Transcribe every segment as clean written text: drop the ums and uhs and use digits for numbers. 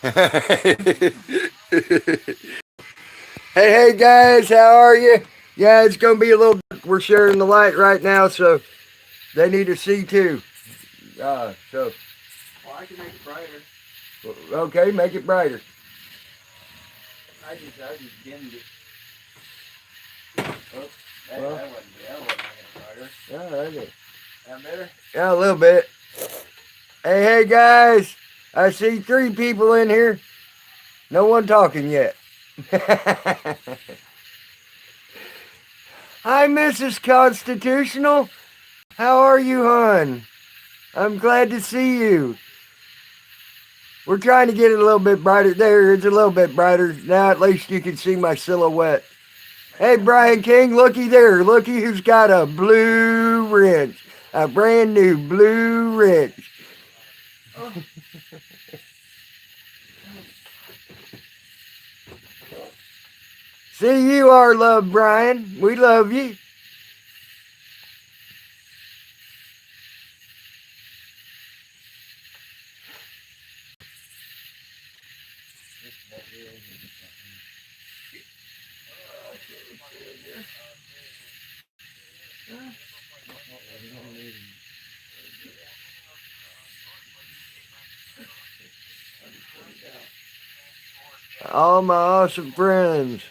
Hey guys, how are you? Yeah, it's gonna be a little. We're sharing the light right now, so they need to see too. So Well, I can make it brighter. okay, make it brighter. I just dimmed it. Oh, Well, that wasn't making it brighter. yeah, okay. That better? Yeah, a little bit. Hey guys, I see 3 people in here. No one talking yet. Hi, Mrs. Constitutional. How are you, hon? I'm glad to see you. We're trying to get it a little bit brighter. There, it's a little bit brighter. Now at least you can see my silhouette. Hey, Brian King, looky there. Looky who's got a blue wrench. A brand new blue wrench. Oh. See, you are loved, Brian. We love you. All my awesome friends.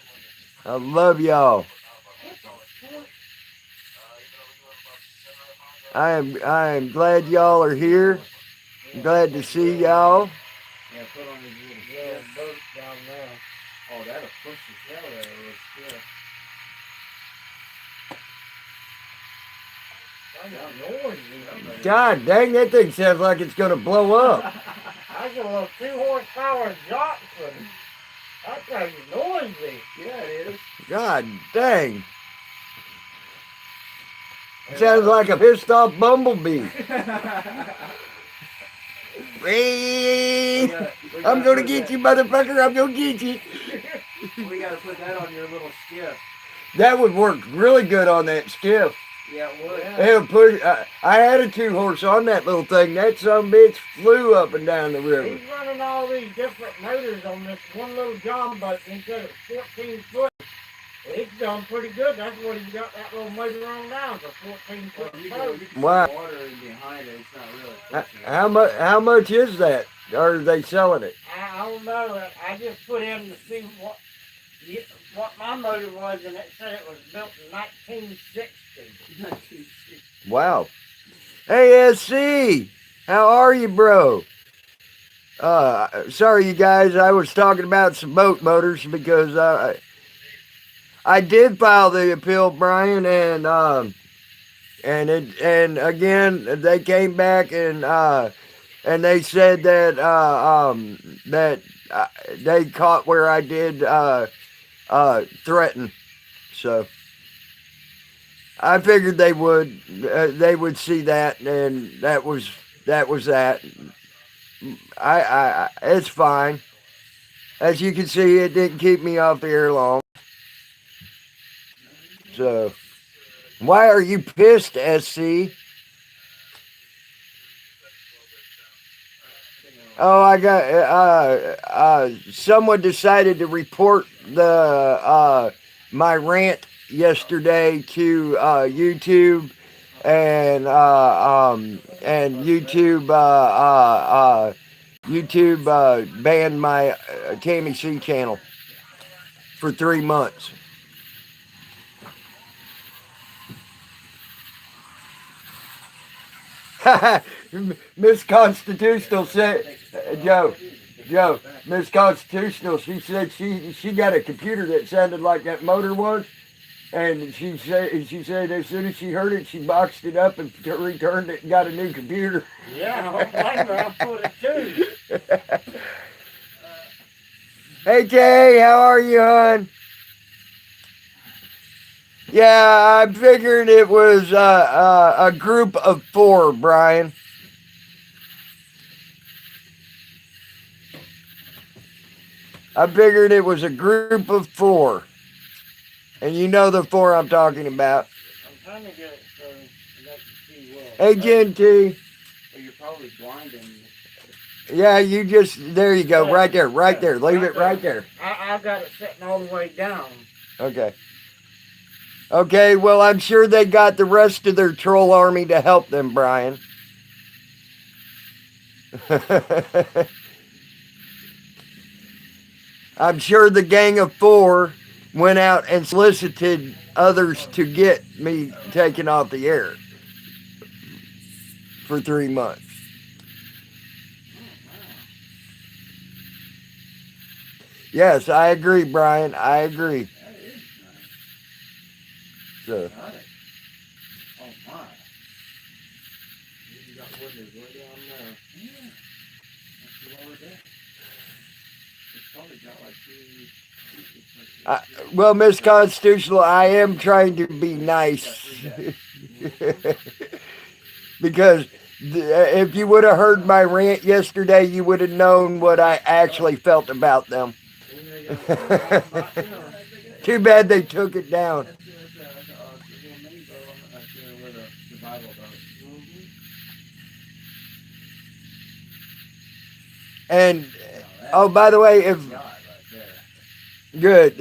I love y'all. I am glad y'all are here. I'm glad to see y'all. Yeah, put on these little boat down there. Oh, that'll push the tail there. It's God dang, that thing sounds like it's gonna blow up. I got a little 2-horsepower Johnson. That thing's noisy. Yeah, it is. God dang. It sounds like a pissed off bumblebee. I'm gonna get you, motherfucker. I'm gonna get you. We gotta put that on your little skiff. That would work really good on that skiff. Yeah, it would. It would push. I had a 2-horse on that little thing. That some bitch flew up and down the river. He's running all these different motors on this one little John boat instead of 14 foot. It's done pretty good. That's what he's got that little motor on now. It's a 14-foot boat. Wow. Water behind it. It's not really pushing it. How much is that? Or are they selling it? I don't know. I just put in to see what my motor was, and it said it was built in 1960. Wow. Hey, SC, how are you, bro? Sorry, you guys. I was talking about some boat motors because I did file the appeal, Brian, and again they came back and they said that they caught where I did threaten. So I figured they would see that, and that was that. It's fine. As you can see, it didn't keep me off the air long. So, why are you pissed, SC? Oh, I got someone decided to report the my rant yesterday to YouTube, and YouTube banned my Tammy C channel for 3 months. Miss Constitutional said, Joe, Miss Constitutional, she said she got a computer that sounded like that motor was, and she said as soon as she heard it, she boxed it up and returned it and got a new computer. Yeah, I put it too. Hey Kay, how are you, hon? Yeah, I figured it was a group of 4, Brian. I figured it was a group of 4. And you know the 4 I'm talking about. I'm trying to get it so you can see well. Hey, Gen T. Well, you're probably blinding. Yeah, you just, there you go, Yeah, right there, right yeah, there. Leave right it right there. there. I got it sitting all the way down. Okay. Okay, well, I'm sure they got the rest of their troll army to help them, Brian. I'm sure the Gang of Four went out and solicited others to get me taken off the air for 3 months. Yes, I agree, Brian. I agree. That is nice. So, Got it. Oh my. You got windows way down there. Yeah. That's the lower deck. It's probably got like two. well, Miss Constitutional, I am trying to be nice. Because if you would have heard my rant yesterday, you would have known what I actually felt about them. Too bad they took it down. And oh, by the way, if good,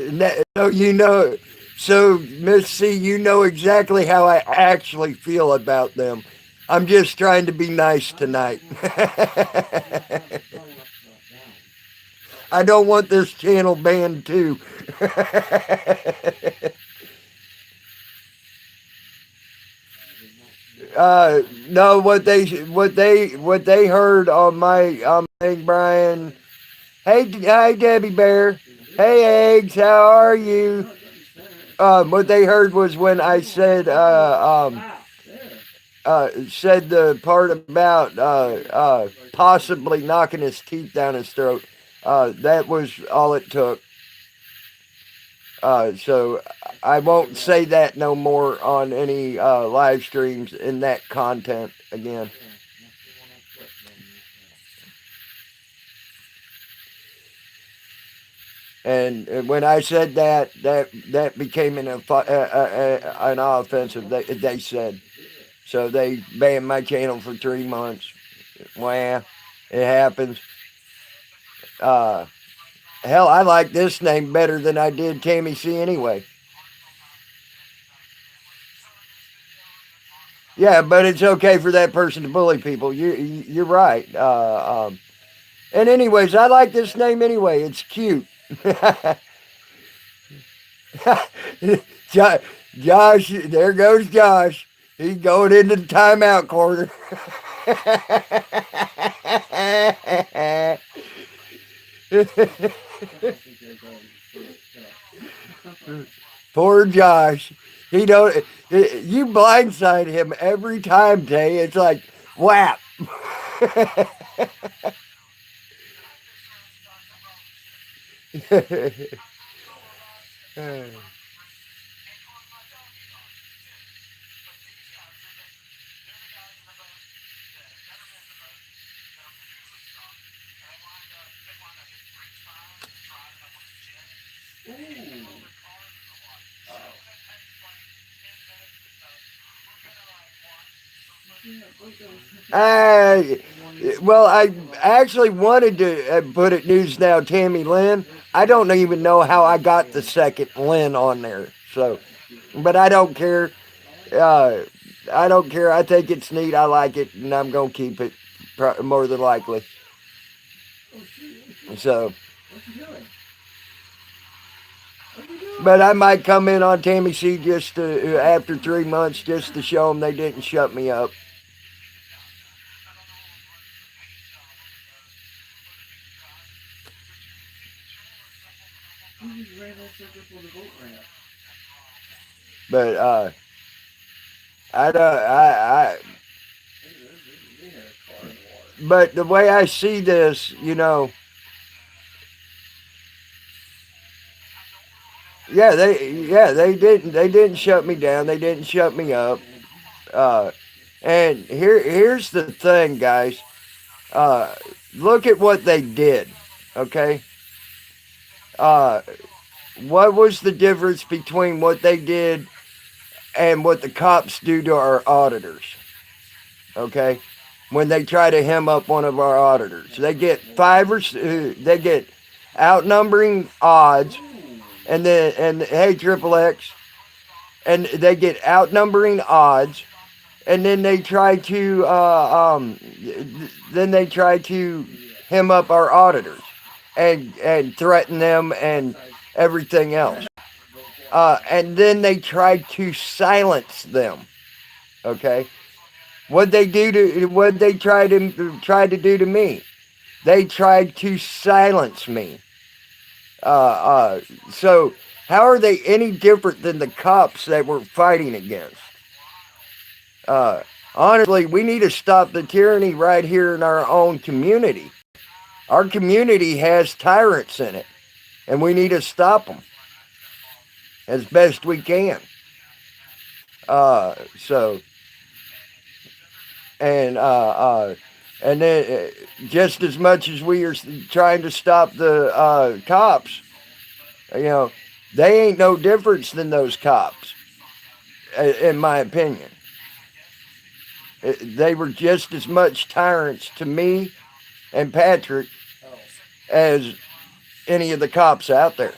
so you know, so Miss C, you know exactly how I actually feel about them. I'm just trying to be nice tonight. I don't want this channel banned too. No, what they heard on my thing, Brian. Hey, Debbie Bear. Hey, Eggs, how are you? What they heard was when I said said the part about possibly knocking his teeth down his throat. That was all it took. So I won't say that no more on any live streams in that content again. And when I said that became an offensive. They said. So they banned my channel for 3 months. Well, it happens. Hell, I like this name better than I did Tammy C anyway. Yeah, but it's okay for that person to bully people. You're right. And anyways, I like this name anyway. It's cute. Josh, there goes Josh. He's going into the timeout corner. Poor Josh. He don't. You blindside him every time, Tay. It's like whap. Well, I actually wanted to put it News Now Tammy Lynn. I don't even know how I got the second Lynn on there. So, but I don't care. I don't care. I think it's neat. I like it, and I'm gonna keep it more than likely. So, but I might come in on Tammy C just to, after 3 months, just to show them they didn't shut me up. But but the way I see this, you know, they didn't shut me down. They didn't shut me up. And here's the thing, guys. Look at what they did. Okay. What was the difference between what they did and what the cops do to our auditors? Okay. when they try to hem up one of our auditors. They get they get outnumbering odds, and hey, Triple X, and they get outnumbering odds, and then they try to hem up our auditors and threaten them and everything else. And then they try to silence them. Okay, what they try to do to me? They tried to silence me. So how are they any different than the cops that we're fighting against? Honestly, we need to stop the tyranny right here in our own community. Our community has tyrants in it, and we need to stop them as best we can. And then just as much as we are trying to stop the cops, they ain't no difference than those cops, in my opinion. They were just as much tyrants to me and Patrick as any of the cops out there.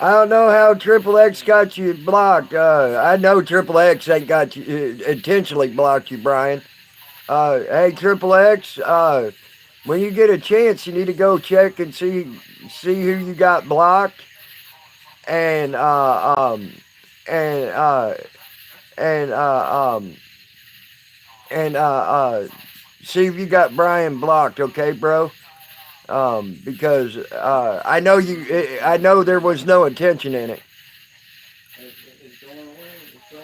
I don't know how Triple X got you blocked. I know Triple X ain't got you intentionally blocked you, Brian. Hey, Triple X, when you get a chance, you need to go check and see who you got blocked, and see if you got Brian blocked, okay, bro? Because I know there was no intention in it. It's going away. It's going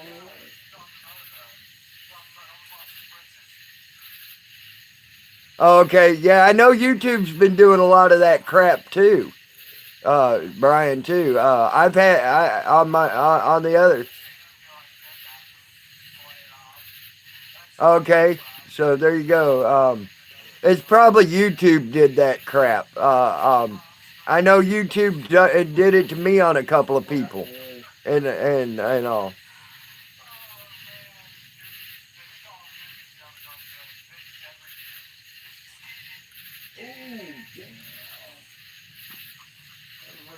away. Okay, yeah, I know YouTube's been doing a lot of that crap too, Brian too. I've had on the other. Okay, so there you go. It's probably YouTube did that crap. I know YouTube did it to me on a couple of people, and all.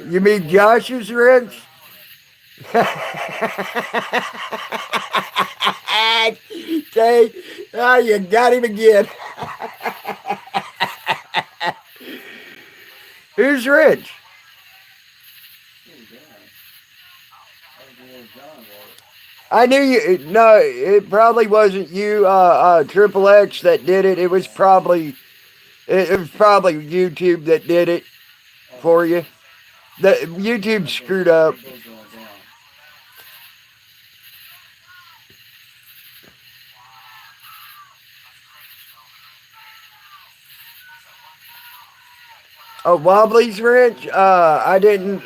You mean Josh's Rich? Okay, you got him again. Who's Rich? I knew you. No, it probably wasn't you, Triple X, that did it. It was probably YouTube that did it for you. The YouTube screwed up. Oh, Wobbly's Rich? I didn't.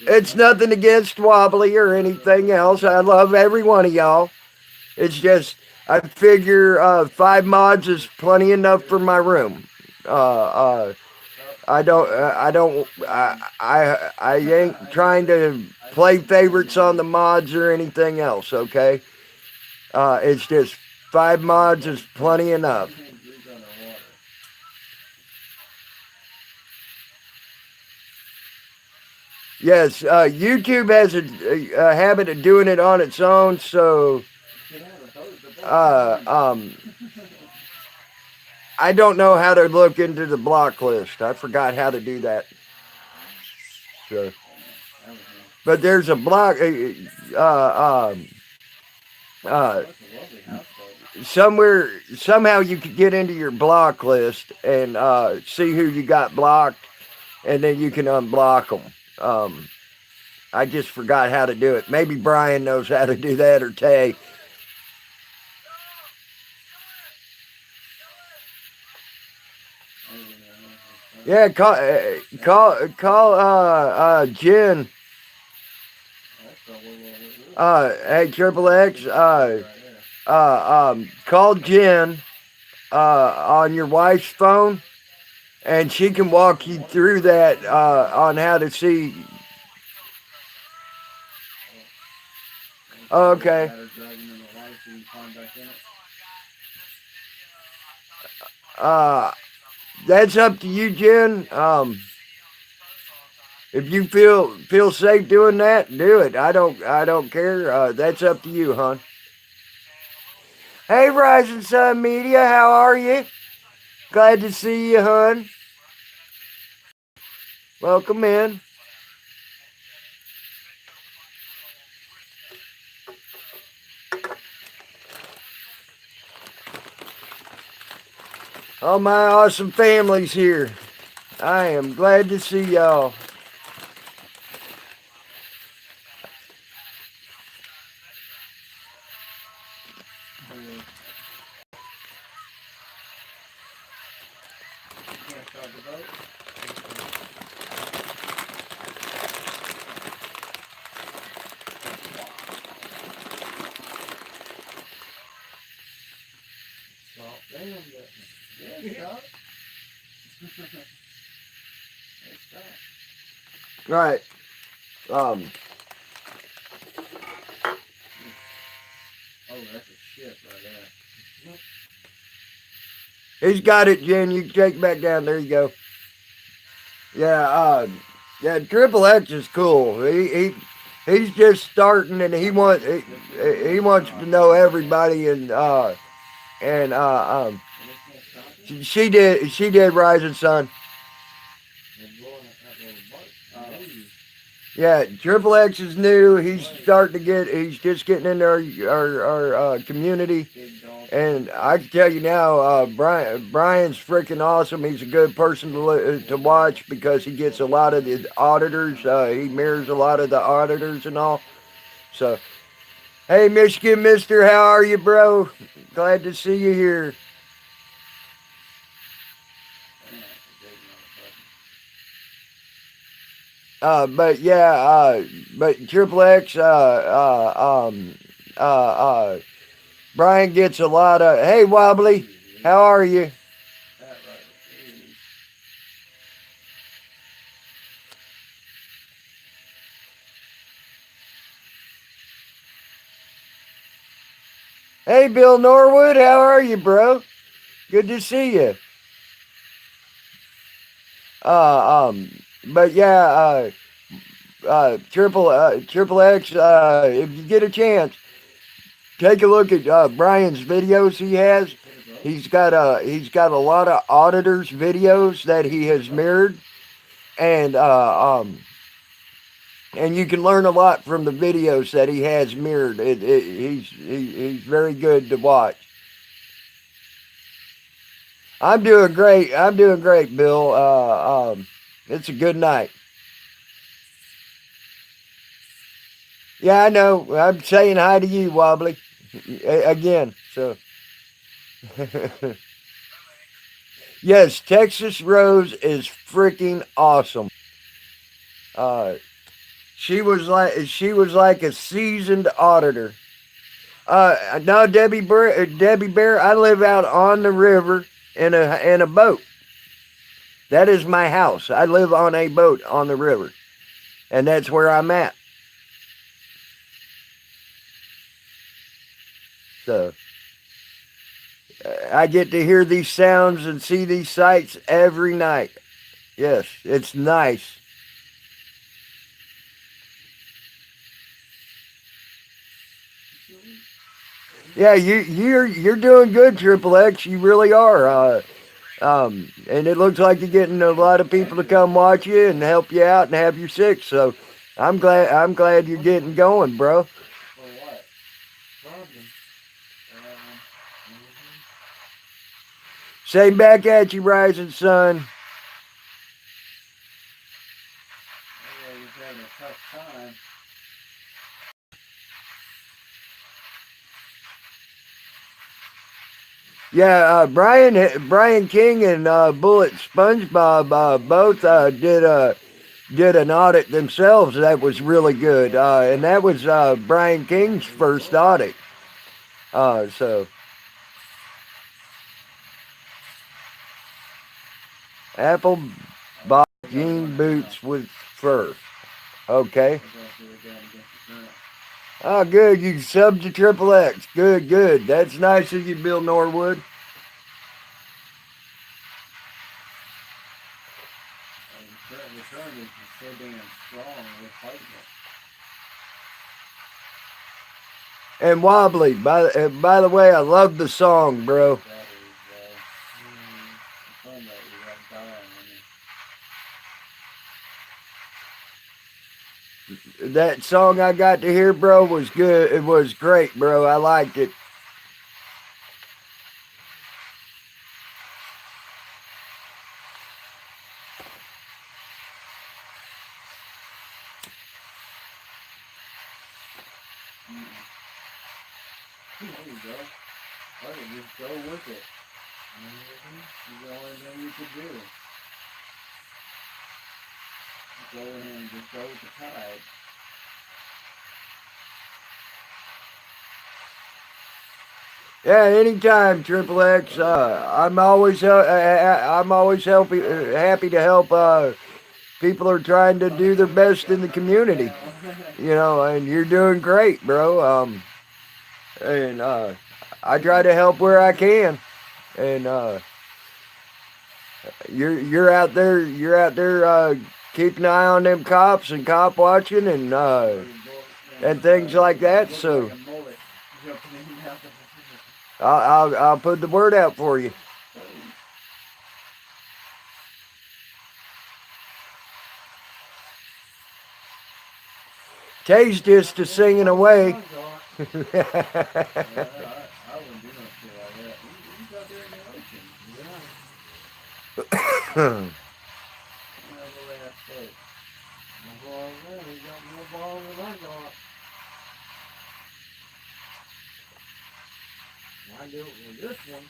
It's nothing against Wobbly or anything else. I love every one of y'all. It's just I figure 5 mods is plenty enough for my room. I ain't trying to play favorites on the mods or anything else, okay? It's just 5 mods is plenty enough. Yes, YouTube has a habit of doing it on its own, so I don't know how to look into the block list. I forgot how to do that. So, but there's a block. Somehow you could get into your block list and see who you got blocked, and then you can unblock them. I just forgot how to do it. Maybe Brian knows how to do that, or Tay. Yeah, call Jen. That's probably what it is. Hey, Triple X. Right there. Call Jen. On your wife's phone, and she can walk you through that on how to see. Oh, okay. Ladder dragging in the water so you can climb back in it. That's up to you, Jen. If you feel safe doing that, do it. I don't care. That's up to you, hon. Hey, Rising Sun Media, how are you? Glad to see you, hon. Welcome in. All my awesome families here. I am glad to see y'all. Can't start the boat. Stop. Damn, yeah, stop. Hey, stop. Right. Oh, that's a ship right there. He's got it, Jen. You can take it back down. There you go. Yeah, yeah, Triple X is cool. He's just starting, and he wants to know everybody, and she did Rising Sun. Yeah, Triple X is new. He's just getting into our community. And I can tell you now, Brian's freaking awesome. He's a good person to watch because he gets a lot of the auditors. He mirrors a lot of the auditors and all. So, hey, Michigan Mister, how are you, bro? Glad to see you here. But yeah, but Triple X, Brian gets a lot of, hey, Wobbly, how are you? Hey, Bill Norwood, how are you, bro? Good to see you. But yeah, Triple X, if you get a chance, take a look at Brian's videos he has. He's got a lot of auditors videos that he has mirrored, and you can learn a lot from the videos that he has mirrored. He's very good to watch. I'm doing great. Bill. It's a good night. Yeah, I know. I'm saying hi to you, Wobbly, again. So, yes, Texas Rose is freaking awesome. She was like a seasoned auditor. No, Debbie Bear. I live out on the river in a boat. That is my house. I live on a boat on the river, and that's where I'm at. So I get to hear these sounds and see these sights every night. Yes, it's nice. Yeah, you're doing good, Triple X. You really are. And it looks like you're getting a lot of people to come watch you and help you out and have your six. So I'm glad you're getting going, bro. Same back at you, Rising Sun. He's having a tough time. Yeah, Brian King and Bullet SpongeBob both did an audit themselves that was really good, and that was Brian King's first audit. So Apple bought jean boots with fur. Okay. Oh, good. You subbed to Triple X. Good, good. That's nice of you, Bill Norwood. The current is so damn strong with fighting it. And Wobbly. By the way, I love the song, bro. That song I got to hear, bro, was good. It was great, bro. I liked it. There you go. Just go with it. It's the only thing you could do. Go in and just go with the tide. Yeah, anytime, Triple X. I'm always happy to help people who are trying to do their best in the community. You know, and you're doing great, bro. And I try to help where I can. And you're out there keeping an eye on them cops and cop watching and things like that. So I'll put the word out for you. Tay's just a singing away. I wouldn't do no shit like that. He's out there in the ocean. Yeah. He got more balls than I got. I do it with this one.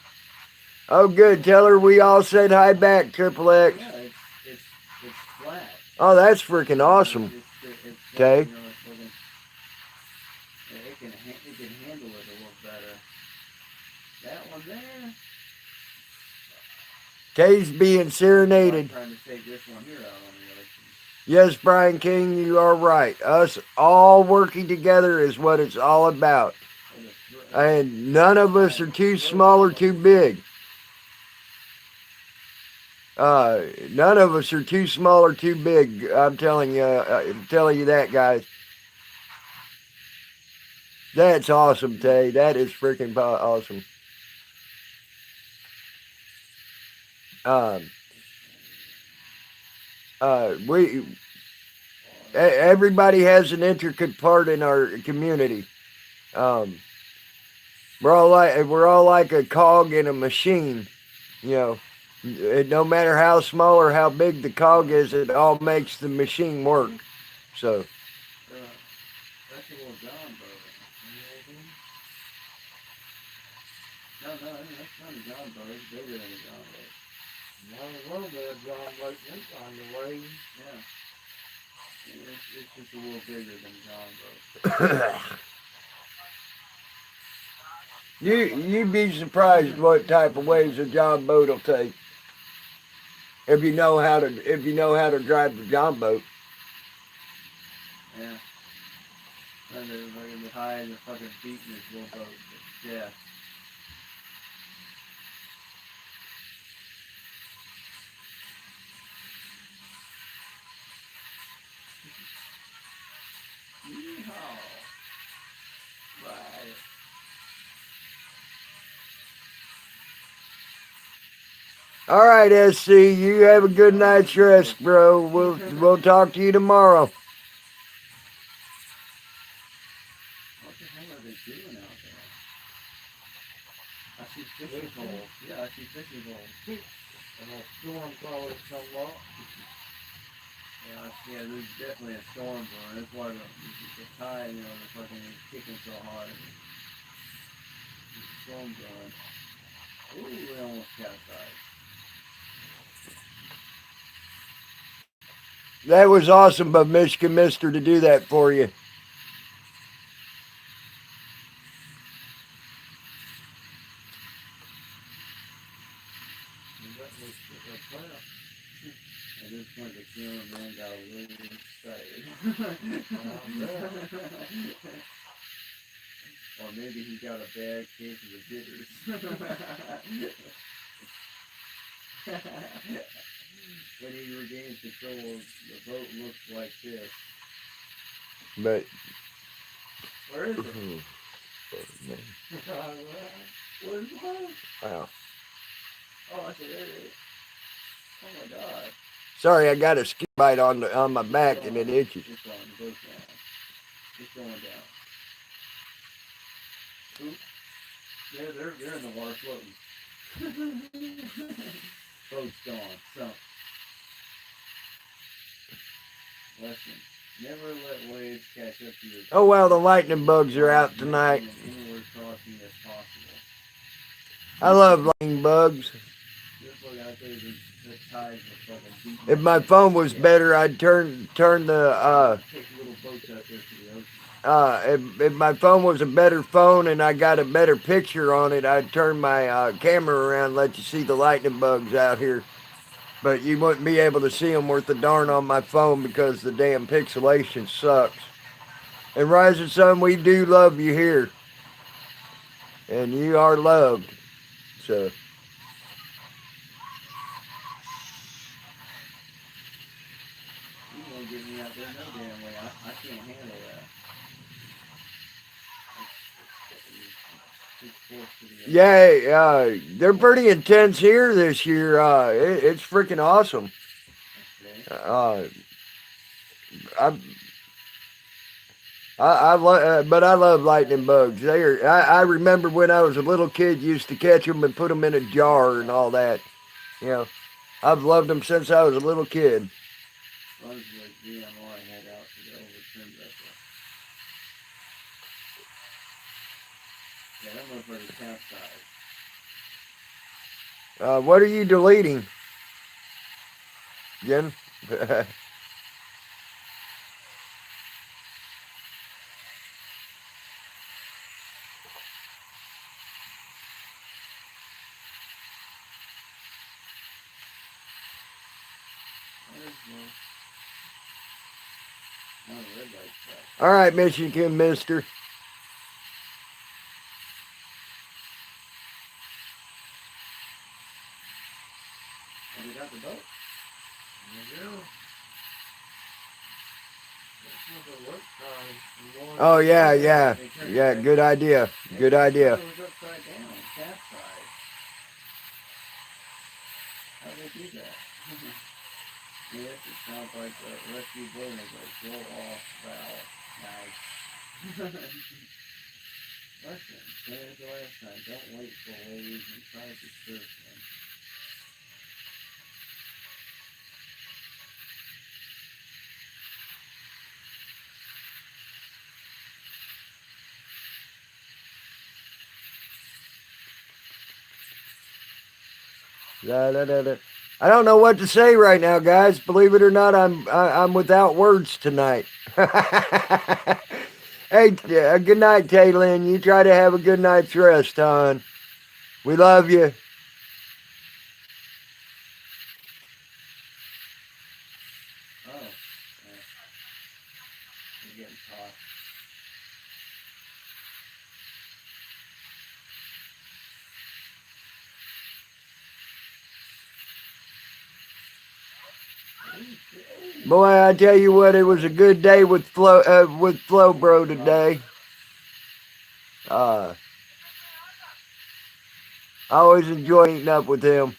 Oh, good. Tell her we all said hi back, Triple X. Yeah, it's flat. Oh, that's freaking awesome. It's Okay. You know, it can handle it a little better. That one there. Tay's being serenaded. I'm trying to take this one here out on the ocean. Yes, Brian King, you are right. Us all working together is what it's all about. And none of us are too small or too big. None of us are too small or too big. I'm telling you that, guys. That's awesome, Tay. That is freaking awesome. Everybody has an intricate part in our community. We're all like a cog in a machine, you know. No matter how small or how big the cog is, it all makes the machine work. So. That's a little John boat. No, that's not a John boat. It's bigger than a John boat. Not a little bit of John boat on the way. Yeah. It's just a little bigger than a John boat. You'd be surprised what type of waves a John boat will take. If you know how to drive the John boat. Yeah. And they're fucking high and they're fucking beating this little boat. Yeah. Yeehaw. Right. All right, SC, you have a good night's rest, bro. We'll talk to you tomorrow. What the hell are they doing out there? I see fishing holes. Yeah, I see fishing holes. And a storm probably come up. Yeah, there's definitely a storm brewing. That's why the tide, you know, the fucking kicking so hard. The storm brewing. Ooh, we almost capsized. That was awesome of Michigan Mister to do that for you. At this point, the cameraman got a little excited. Or maybe he got a bad case of the jitters. When he regains control, the boat looks like this. But Where is it? Where's the boat? wow. Oh, I said, there it is. Oh my God. Sorry, I got a ski bite on my back and it itches. It's going, the boat's down. It's going down. Oop. Yeah, they're in the water floating. Boat's gone. Sunk. Lesson. Never let waves catch up to your... Oh well, the lightning bugs are out tonight. Inward crossing as possible. I love lightning bugs. Just look out there, the tides are fucking beating. If my phone was better, I'd turn the Take little boats out there to the ocean. if my phone was a better phone and I got a better picture on it, I'd turn my camera around and let you see the lightning bugs out here. But you wouldn't be able to see them worth a darn on my phone because the damn pixelation sucks. And Rising Sun, we do love you here. And you are loved. So. You won't get me out there no damn way. I can't handle that. Yeah, they're pretty intense here this year. It's freaking awesome. Okay. I love lightning bugs. I remember when I was a little kid, used to catch them and put them in a jar and all that. You know, I've loved them since I was a little kid. Runs like DMR head out to the overturned vessel. Yeah, that motherfucker capsized. What are you deleting? Jen? All right, Michigan Mister. Have we got the boat? Oh yeah. Good idea. Good idea. It was upside down, capsized. How did they do that? Yes, it sounds like the rescue boat is like blow off valve. Nice. Lesson. Same as the last time. Don't wait for waves and try to surf them. I don't know what to say right now, guys. Believe it or not, I'm without words tonight. Hey, good night, Taylin. You try to have a good night's rest, hon. We love you. Oh. You're getting caught. Boy, I tell you what, it was a good day with Flo Bro today. I always enjoy eating up with him.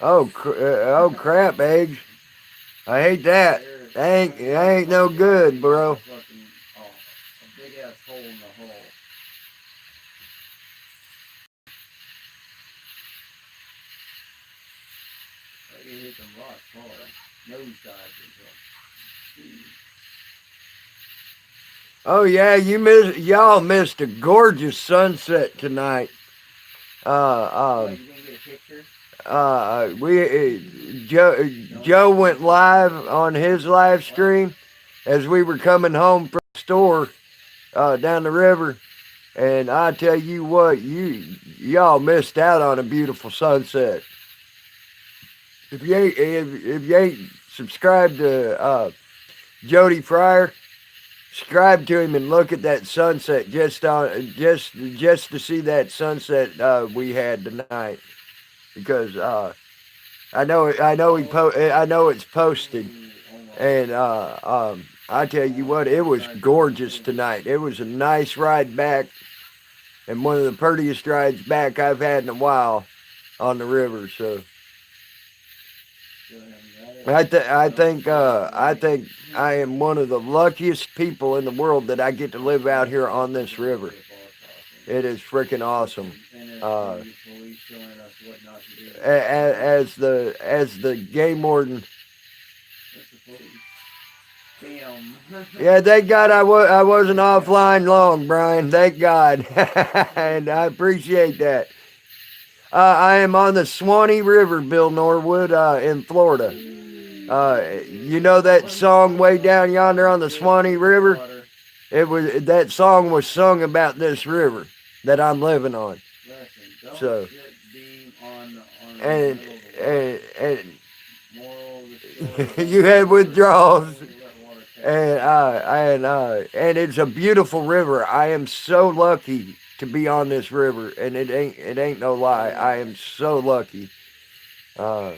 Oh crap, eggs. I hate that. That ain't no good, bro. A big ass hole in the hull. I can hit them rocks hard. Nose dives into them. Oh yeah, y'all missed a gorgeous sunset tonight. What, you didn't get a picture? Joe went live on his live stream as we were coming home from the store down the river, and I tell you what, y'all missed out on a beautiful sunset. If you ain't subscribed to Jody Fryer, subscribe to him and look at that sunset just to see that sunset we had tonight, because I know it's posted, and I tell you what, it was gorgeous tonight. It was a nice ride back, and one of the prettiest rides back I've had in a while on the river. So I think I am one of the luckiest people in the world that I get to live out here on this river. It is freaking awesome. As the game warden. Yeah, thank God I wasn't offline long, Brian. Thank God, and I appreciate that. I am on the Swanee River, Bill Norwood, in Florida. You know that song way down yonder on the Swanee River? That song was sung about this river that I'm living on. So, and you had withdrawals, and it's a beautiful river. I am so lucky to be on this river, and it ain't no lie. I am so lucky. So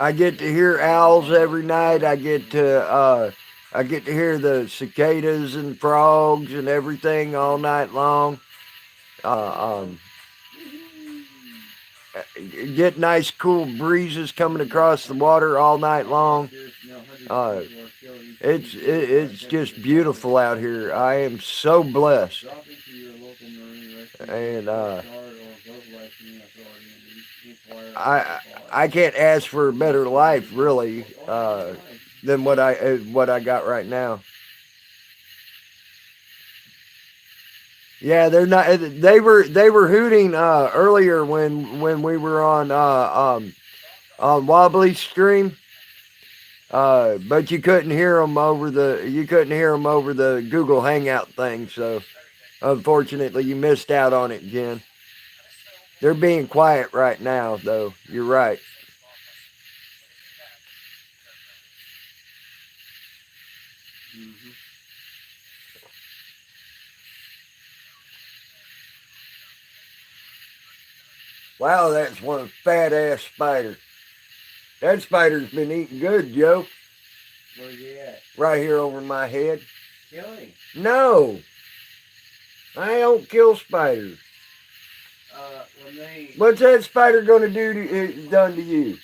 I get to hear owls every night. I get to hear the cicadas and frogs and everything all night long. Get nice cool breezes coming across the water all night long. It's just beautiful out here. I am so blessed, and I can't ask for a better life really than what I got right now. Yeah, they're not. They were hooting earlier when we were on Wobbly Stream, but you couldn't hear them over the Google Hangout thing. So unfortunately, you missed out on it, Jen. They're being quiet right now, though. You're right. Wow, that's one fat ass spider. That spider's been eating good, Joe. Where's he at? Right here over my head. Kill him. No, I don't kill spiders. What's that spider gonna do done to you?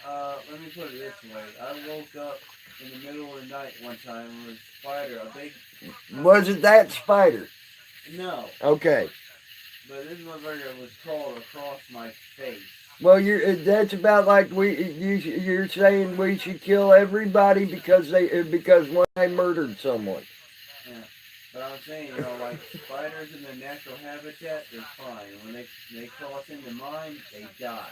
Let me put it this way. I woke up in the middle of the night one time and there was a spider, a big... Was it that spider? No. Okay. But this motherfucker was crawled across my face. Well, that's about like you're saying we should kill everybody because one they murdered someone. Yeah. But I'm saying, like spiders in their natural habitat, they're fine. When they cross into mine, they die.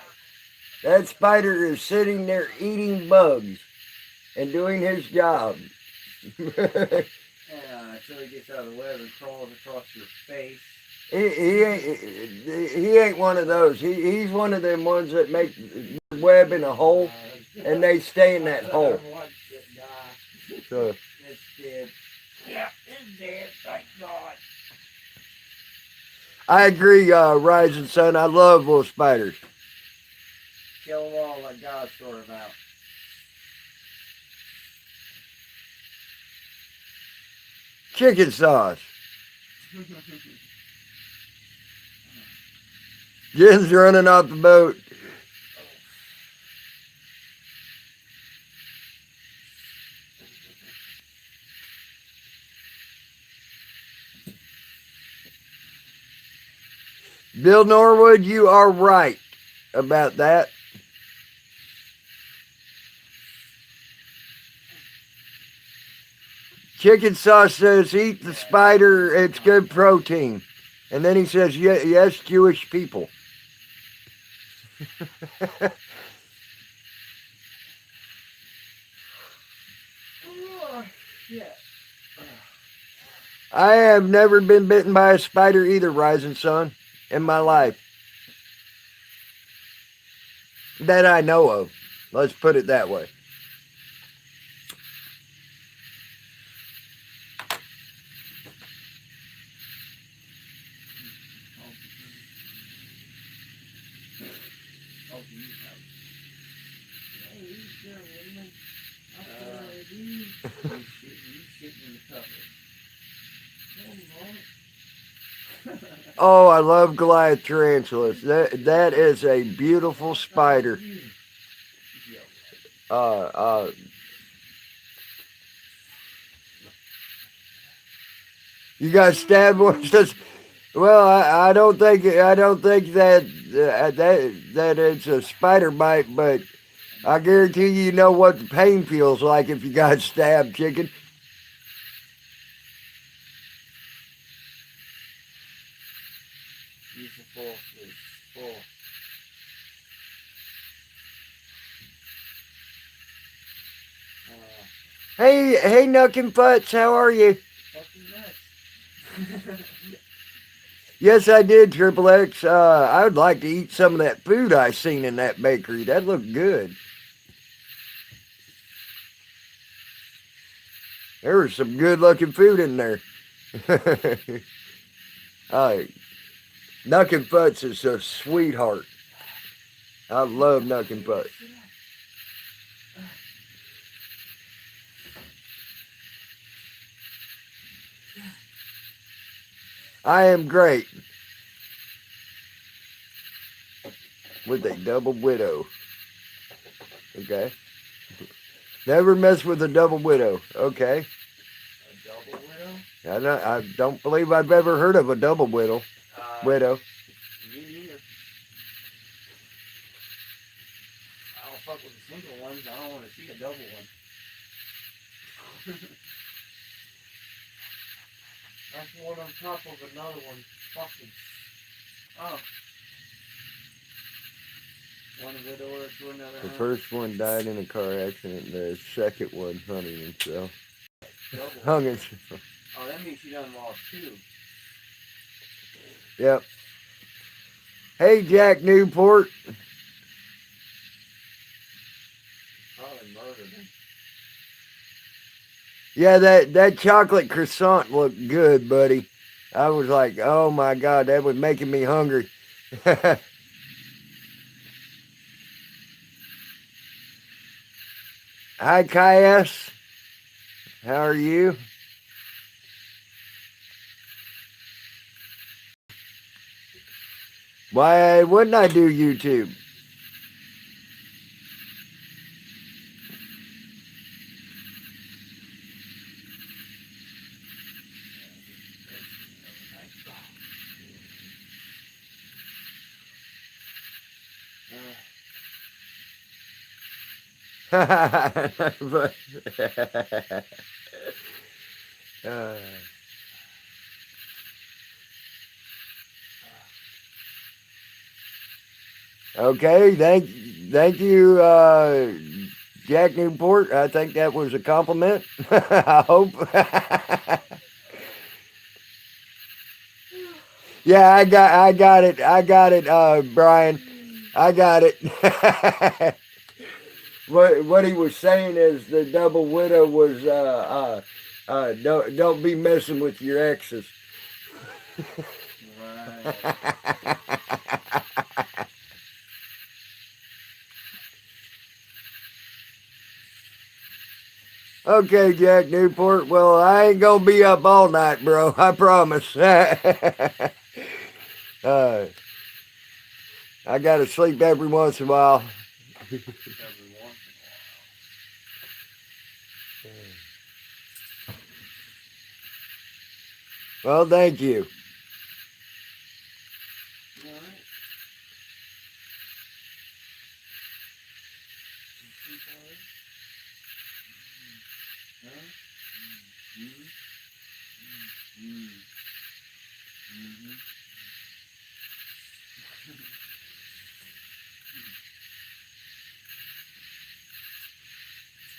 That spider is sitting there eating bugs and doing his job. Until he gets out of the web and crawls across your face. He ain't one of those. He's one of them ones that make the web in a hole and they stay in that hole. So. It's dead. Yeah, it's dead. Thank God. I agree, Rising Sun. I love those spiders. Kill them all like God sort them out. Chicken sauce. Jen's running off the boat. Bill Norwood, you are right about that. Chicken Sauce says, eat the spider, it's good protein. And then he says, yes, Jewish people. Oh, shit. I have never been bitten by a spider either, Rising Sun, in my life. That I know of. Let's put it that way. Oh, you have. Hey, he's done, isn't he? I said, You shit in the cupboard. Oh, I love Goliath tarantulas. That is a beautiful spider. You got stabbed once. Well, I don't think that it's a spider bite, but I guarantee you know what the pain feels like if you got stabbed, chicken. Use the full, please. Full. Hey, Nuck and Futz, how are you? Fucking nuts. Yes, I did, Triple X. I would like to eat some of that food I seen in that bakery. That looked good. There was some good-looking food in there. Nuck and Futz is a sweetheart. I love Nuck and Futz. I am great. With a double widow. Okay. Never mess with a double widow. Okay. A double widow? I don't believe I've ever heard of a double widow. Widow. Me neither. I don't fuck with the single ones. I don't want to see a double one. that's one on top of another one. Fucking. Oh. One widower to another. The first one died in a car accident. The second one hunting himself. Double. Hung himself. Oh, that means she done lost two. Yep. Hey, Jack Newport. Probably murdered him. Yeah, that chocolate croissant looked good, buddy. I was like, oh my God, that was making me hungry. Hi, Kayas. How are you? Why wouldn't I do YouTube? But, okay, thank you, Jack Newport. I think that was a compliment. I hope. Yeah, I got it, Brian. I got it. What he was saying is the double widow was don't be messing with your exes. Right. Okay, Jack Newport. Well, I ain't gonna be up all night, bro. I promise. I gotta sleep every once in a while. Every once in Well, thank you. a while. Alright. Huh?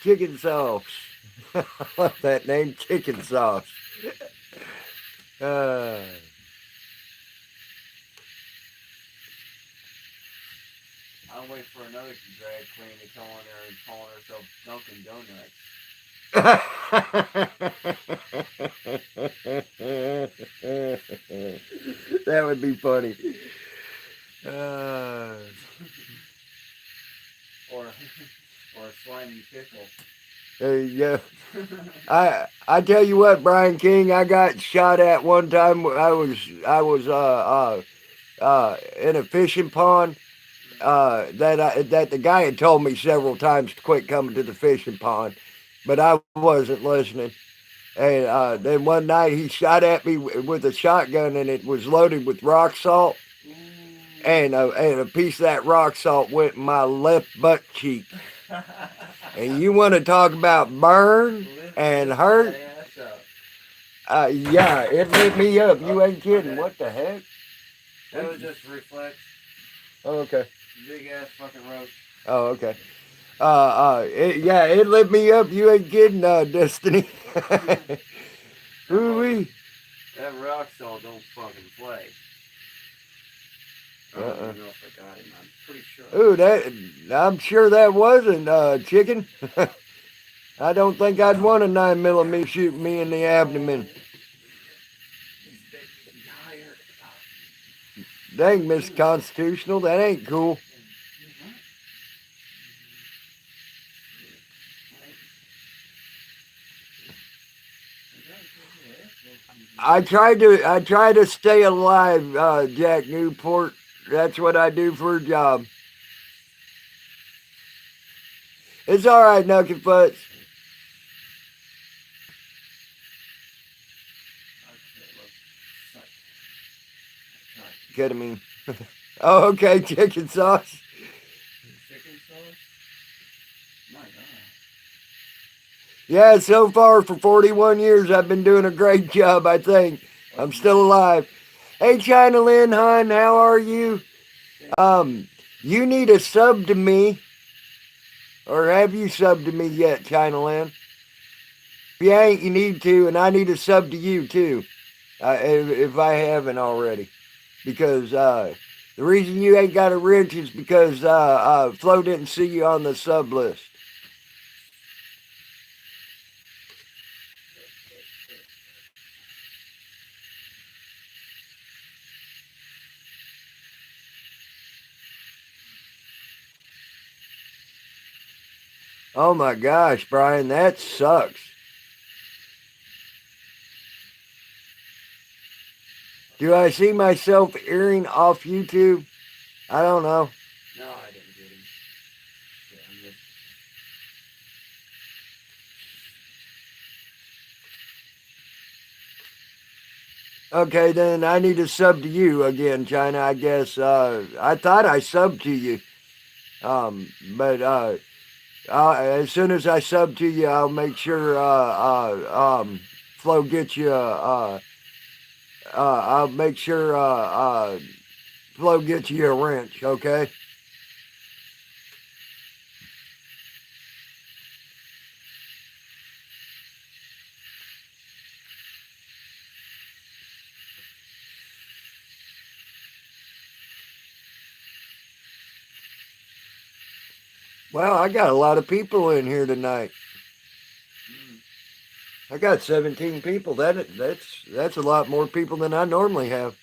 Chicken Sauce. I love that name, Chicken Sauce. Uh, I'll wait for another drag queen to come on there and calling herself Dunkin' Donuts. That would be funny. Or a slimy pickle. There you go. I tell you what, Brian King, I got shot at one time. I was in a fishing pond. That the guy had told me several times to quit coming to the fishing pond, but I wasn't listening. And then one night he shot at me with a shotgun, and it was loaded with rock salt. And a piece of that rock salt went in my left butt cheek. And you want to talk about burn and hurt? Yeah, it lit me up. You ain't kidding. What the heck? That was just reflex. Oh, okay. Big ass fucking roach. Oh, okay. It lit me up. You ain't kidding, Destiny. Ooh-wee. That rock salt don't fucking play. I don't even know if I got him. I'm pretty sure. Ooh, I'm sure that wasn't chicken. I don't think I'd want a 9mm shoot me in the abdomen. Dang, Miss Constitutional, that ain't cool. I try to stay alive, Jack Newport. That's what I do for a job. It's all right, Nucky Futz. Ketamine. Oh, okay, chicken sauce. Chicken sauce? My God. Yeah, so far for 41 years, I've been doing a great job, I think. I'm still alive. Hey, China Lynn, hon, how are you? You need a sub to me. Or have you subbed to me yet, China Lynn? If you ain't, you need to, and I need a sub to you, too. If I haven't already. Because the reason you ain't got a wrench is because Flo didn't see you on the sub list. Oh my gosh, Brian, that sucks. Do I see myself earring off YouTube? I don't know. No, I didn't get him. Yeah, I'm just... Okay, then I need to sub to you again, China. I guess I thought I subbed to you. But as soon as I sub to you, I'll make sure Flo gets you. I'll make sure Flo gets you a wrench. Okay. Well, I got a lot of people in here tonight. I got 17 people. That's a lot more people than I normally have.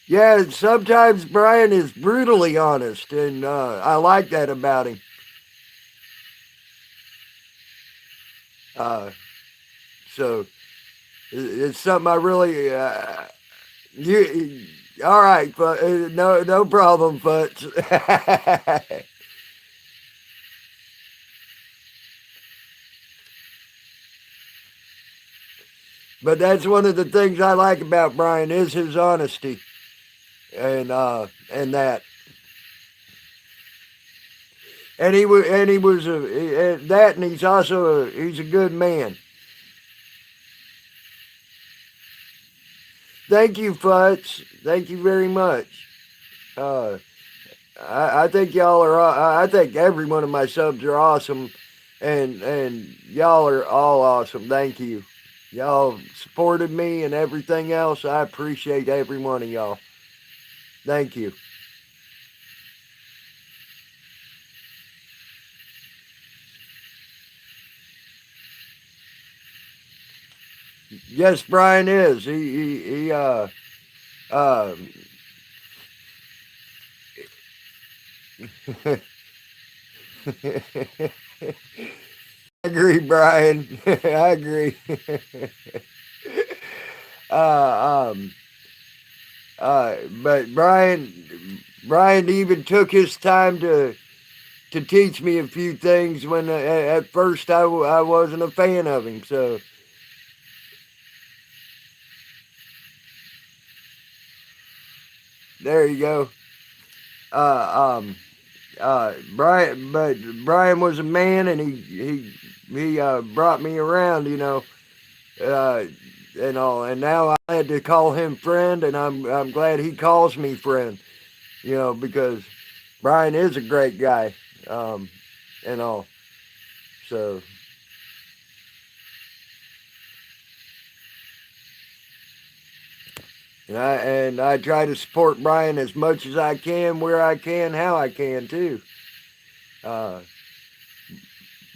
Yeah, sometimes Brian is brutally honest, and I like that about him. So it's something I really you. All right, but no problem, but but that's one of the things I like about Brian is his honesty, and that, and he was that, and he's also he's a good man. Thank you, Futz. Thank you very much. I think y'all are. I think every one of my subs are awesome, and y'all are all awesome. Thank you. Y'all supported me and everything else. I appreciate every one of y'all. Thank you. Yes, Brian is. He uh I agree, Brian. I agree. uh um but Brian even took his time to teach me a few things when at first I wasn't a fan of him. So there you go. Brian was a man, and he brought me around, uh, and all. And now I had to call him friend, and I'm glad he calls me friend, because Brian is a great guy, and all. So, and I try to support Brian as much as I can, where I can, how I can too. Uh,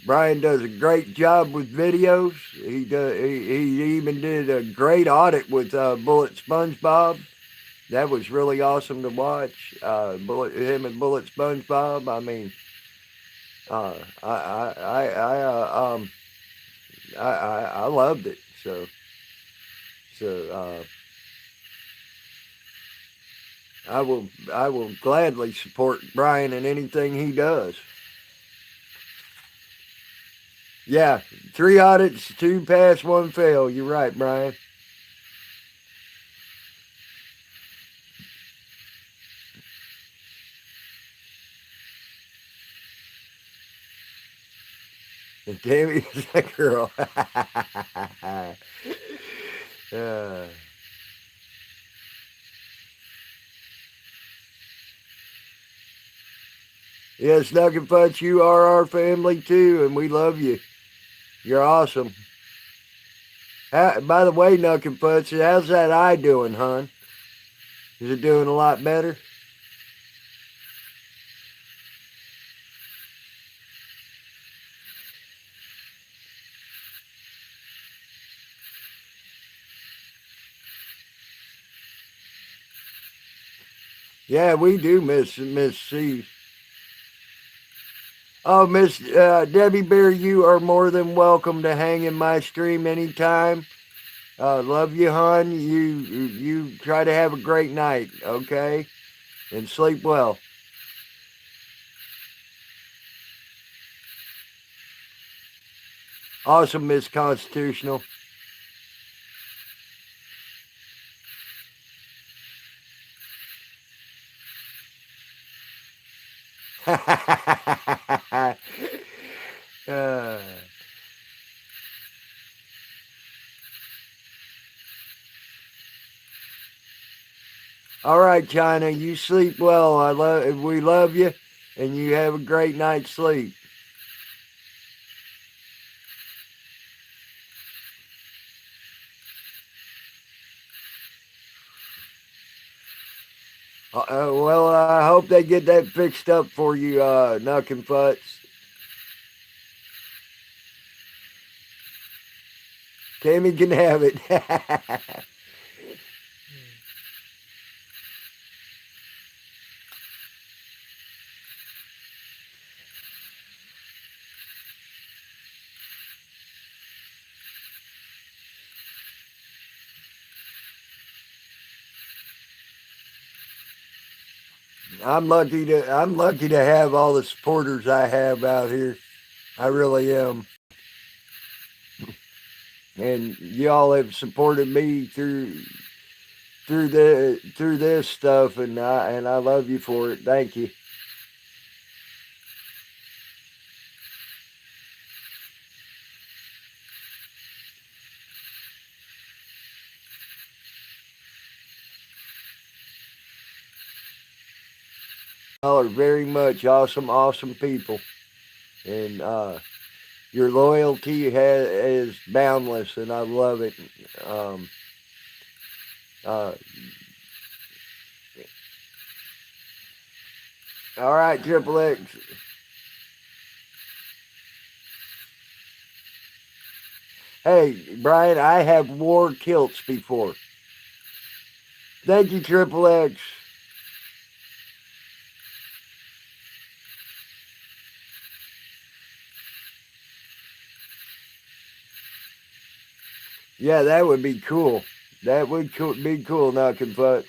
Brian does a great job with videos. He even did a great audit with Bullet SpongeBob. That was really awesome to watch. Him and Bullet SpongeBob. I mean, I loved it. So I will gladly support Brian in anything he does. Yeah, 3 audits, 2 pass, 1 fail. You're right, Brian. And Tammy's a girl. uh, yes, Nuck and Futz, you are our family too, and we love you. You're awesome. By the way, Nuck and Futz, how's that eye doing, hon? Is it doing a lot better? Yeah, we do, Miss C. Oh, Miss Debbie Bear, you are more than welcome to hang in my stream anytime. Love you, hon. You try to have a great night, okay? And sleep well. Awesome, Miss Constitutional. uh, all right, China, you sleep well. We love you, and you have a great night's sleep. Well, I hope they get that fixed up for you, Nuck and Futz. Tammy can have it. I'm lucky to have all the supporters I have out here. I really am. And y'all have supported me through this stuff, and I love you for it. Thank you. are very much awesome people. And your loyalty is boundless, and I love it. Um, uh, all right, Triple X. Hey, Brian, I have wore kilts before. Thank you, Triple X. Yeah, that would be cool. That would be cool, Knocking Futz.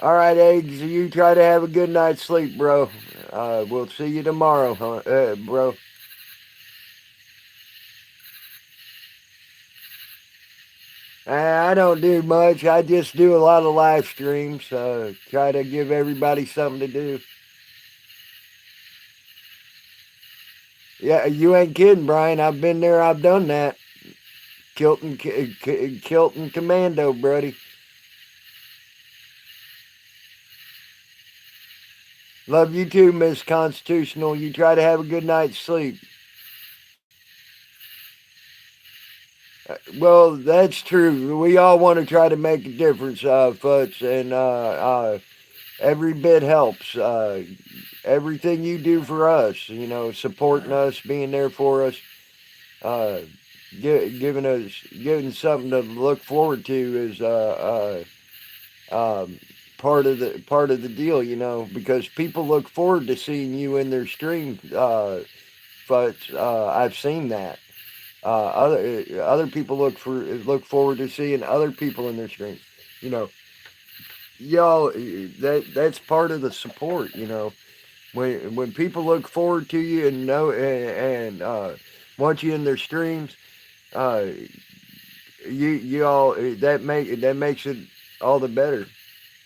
All right, Eggs, you try to have a good night's sleep, bro. We'll see you tomorrow, bro. I don't do much. I just do a lot of live streams. Try to give everybody something to do. Yeah, you ain't kidding, Brian. I've been there. I've done that. Kilton Commando, buddy. Love you too, Miss Constitutional. You try to have a good night's sleep. Well, that's true. We all want to try to make a difference, Futz, and every bit helps. Everything you do for us, supporting us, being there for us, uh, giving something to look forward to is part of the deal, because people look forward to seeing you in their stream. Futz, I've seen that. Other people look forward to seeing other people in their streams. You know, y'all, that's part of the support. When people look forward to you and know and want you in their streams, uh, you all that makes it all the better.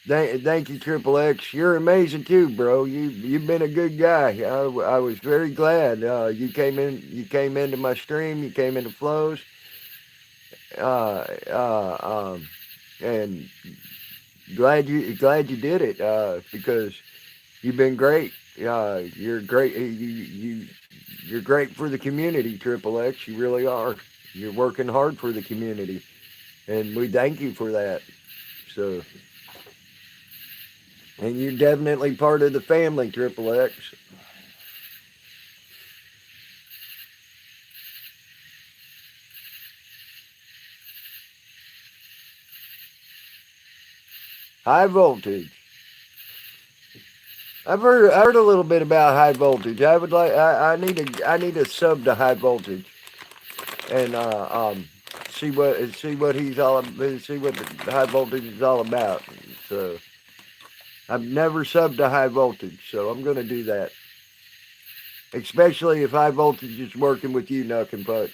Thank you, Triple X. You're amazing too, bro. You've been a good guy. I was very glad you came in. You came into my stream. You came into Flows. Uh, uh, um, and glad you did it because you've been great. You're great. You're great for the community, Triple X. You really are. You're working hard for the community, and we thank you for that. So. And you're definitely part of the family, Triple X. High voltage. I heard a little bit about high voltage. I need a sub to high voltage and see what he's all see what the high voltage is all about. So I've never subbed to high voltage, so I'm gonna do that. Especially if high voltage is working with you, Nuck and Putz.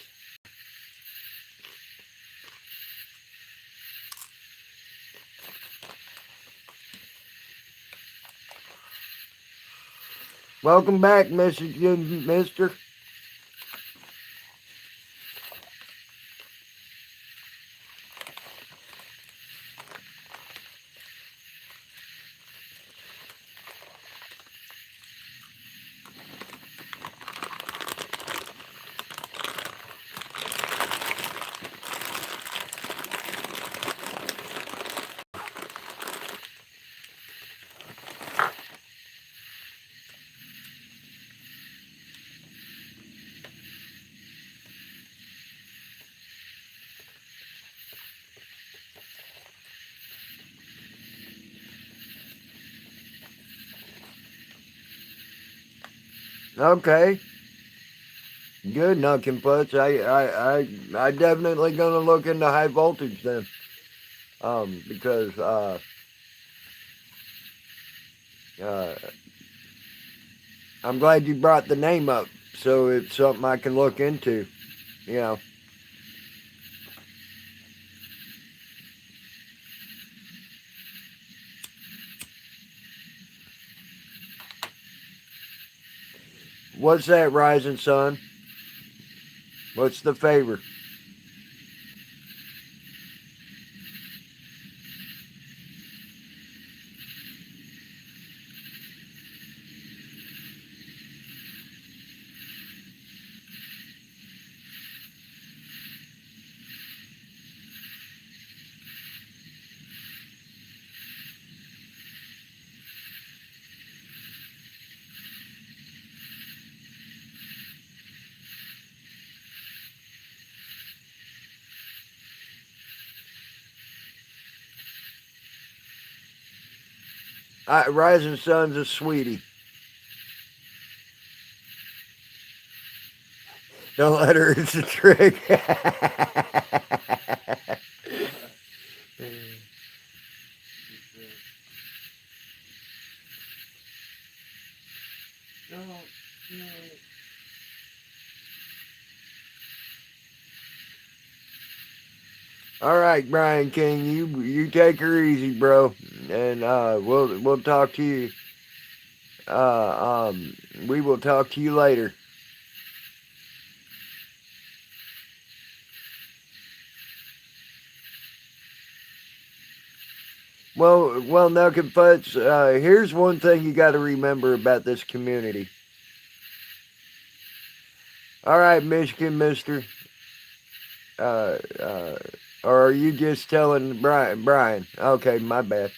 Welcome back, Mister. Okay. Good, Nuck Putz. I definitely gonna look into high voltage then. Because uh, I'm glad you brought the name up, so it's something I can look into. You know. What's that, Rising Sun? What's the favor? Rising Sun's a sweetie. Don't let her. It's a trick. No, no. All right, Brian King, you take her easy, bro, and we'll talk to you. We will talk to you later. Well, Nuck and Futz, here's one thing you got to remember about this community. All right, Michigan Mister. Or are you just telling Brian? Brian, okay, my bad.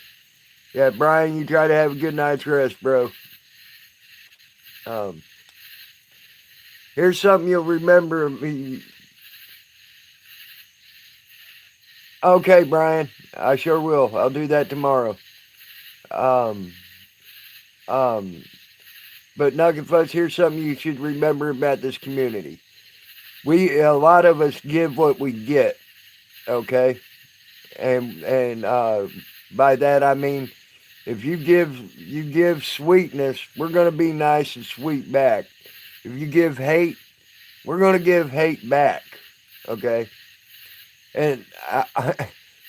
Yeah, Brian, you try to have a good night's rest, bro. Here's something you'll remember. Okay, Brian, I sure will. I'll do that tomorrow. But Nugget Fuss, here's something you should remember about this community. A lot of us give what we get, okay? And by that I mean, if you give sweetness, we're gonna be nice and sweet back. If you give hate, we're gonna give hate back, okay? And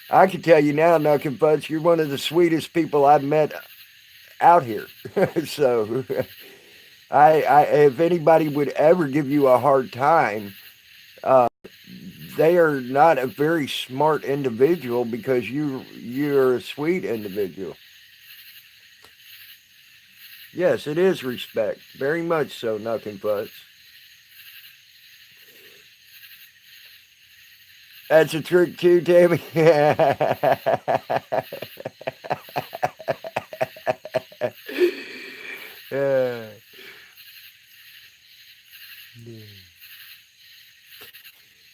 I can tell you now, Nuck and Fuss, you're one of the sweetest people I've met out here. So, if anybody would ever give you a hard time, they are not a very smart individual because you're a sweet individual. Yes, it is respect. Very much so, Nuck and Fuss. That's a trick too, Tammy.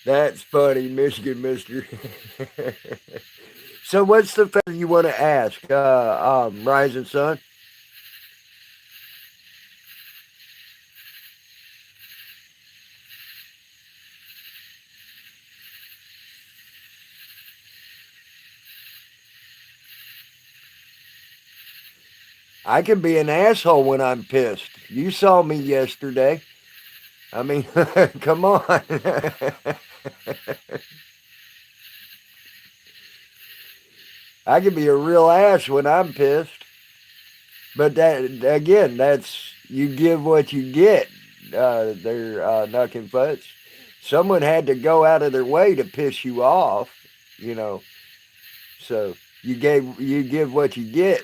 That's funny, Michigan Mister. So what's the favor you want to ask, Rising Sun? I can be an asshole when I'm pissed. You saw me yesterday. I mean, come on. I can be a real ass when I'm pissed. But that again, that's you give what you get. They're Nuck and Futz. Someone had to go out of their way to piss you off, you know. So you give what you get.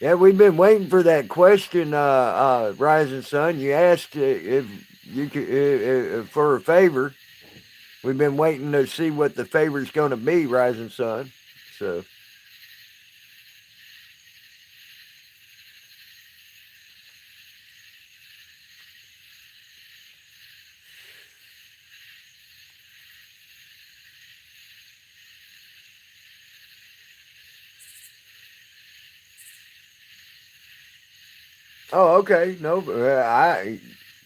Yeah, we've been waiting for that question, Rising Sun. You asked if you could for a favor. We've been waiting to see what the favor's going to be, Rising Sun. So. Oh, okay. No, I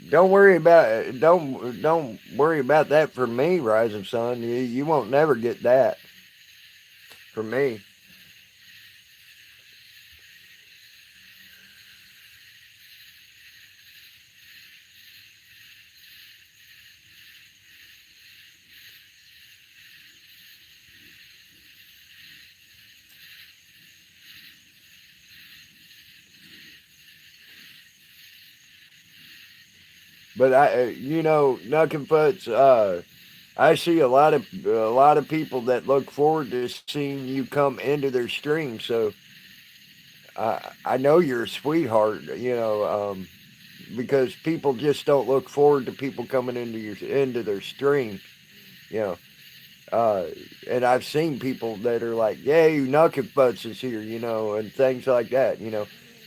don't worry about don't worry about that for me, Rising Sun. You won't never get that from me. But Nuck and Futz, I see a lot of people that look forward to seeing you come into their stream. So I know you're a sweetheart, because people just don't look forward to people coming into their stream, you know. And I've seen people that are like, "Yay, Nucket Butts is here," and things like that.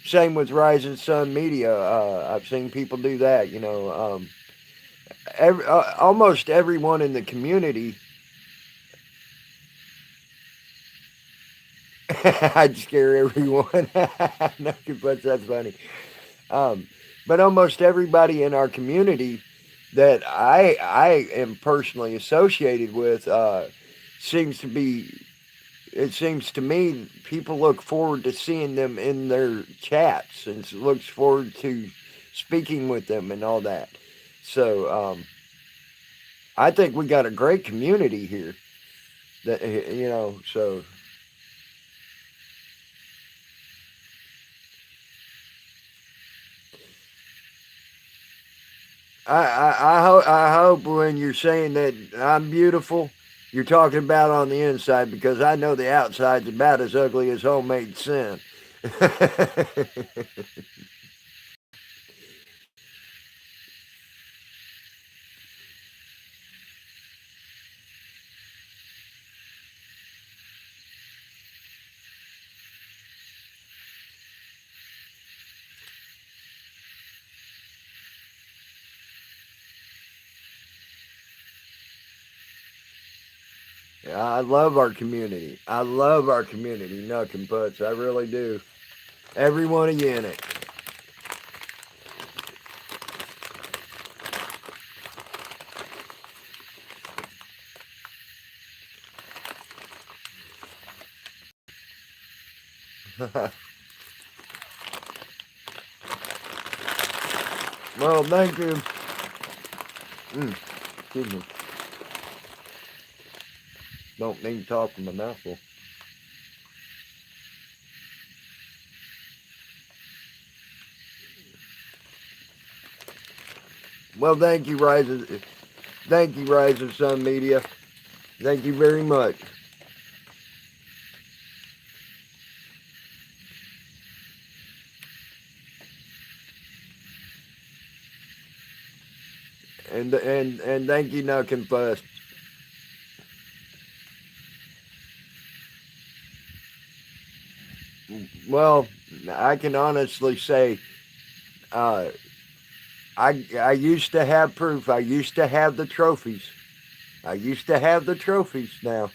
Same with Rising Sun Media. I've seen people do that. Almost everyone in the community. I'd scare everyone. Nucket Butts, that's funny. Um, but almost everybody in our community that I am personally associated with seems to be. It seems to me people look forward to seeing them in their chats and looks forward to speaking with them and all that. So I think we got a great community here. That so I hope when you're saying that I'm beautiful, you're talking about on the inside because I know the outside's about as ugly as homemade sin. I love our community. I love our community, Nuck and Putz. I really do. Every one of you in it. Well, thank you. Excuse me. Don't need to talk from my mouth full. Well, thank you, Rise of Sun Media. Thank you very much. And thank you, Nuck and Fuss. Well, I can honestly say, uh, I used to have proof. I used to have the trophies. I used to have the trophies. Now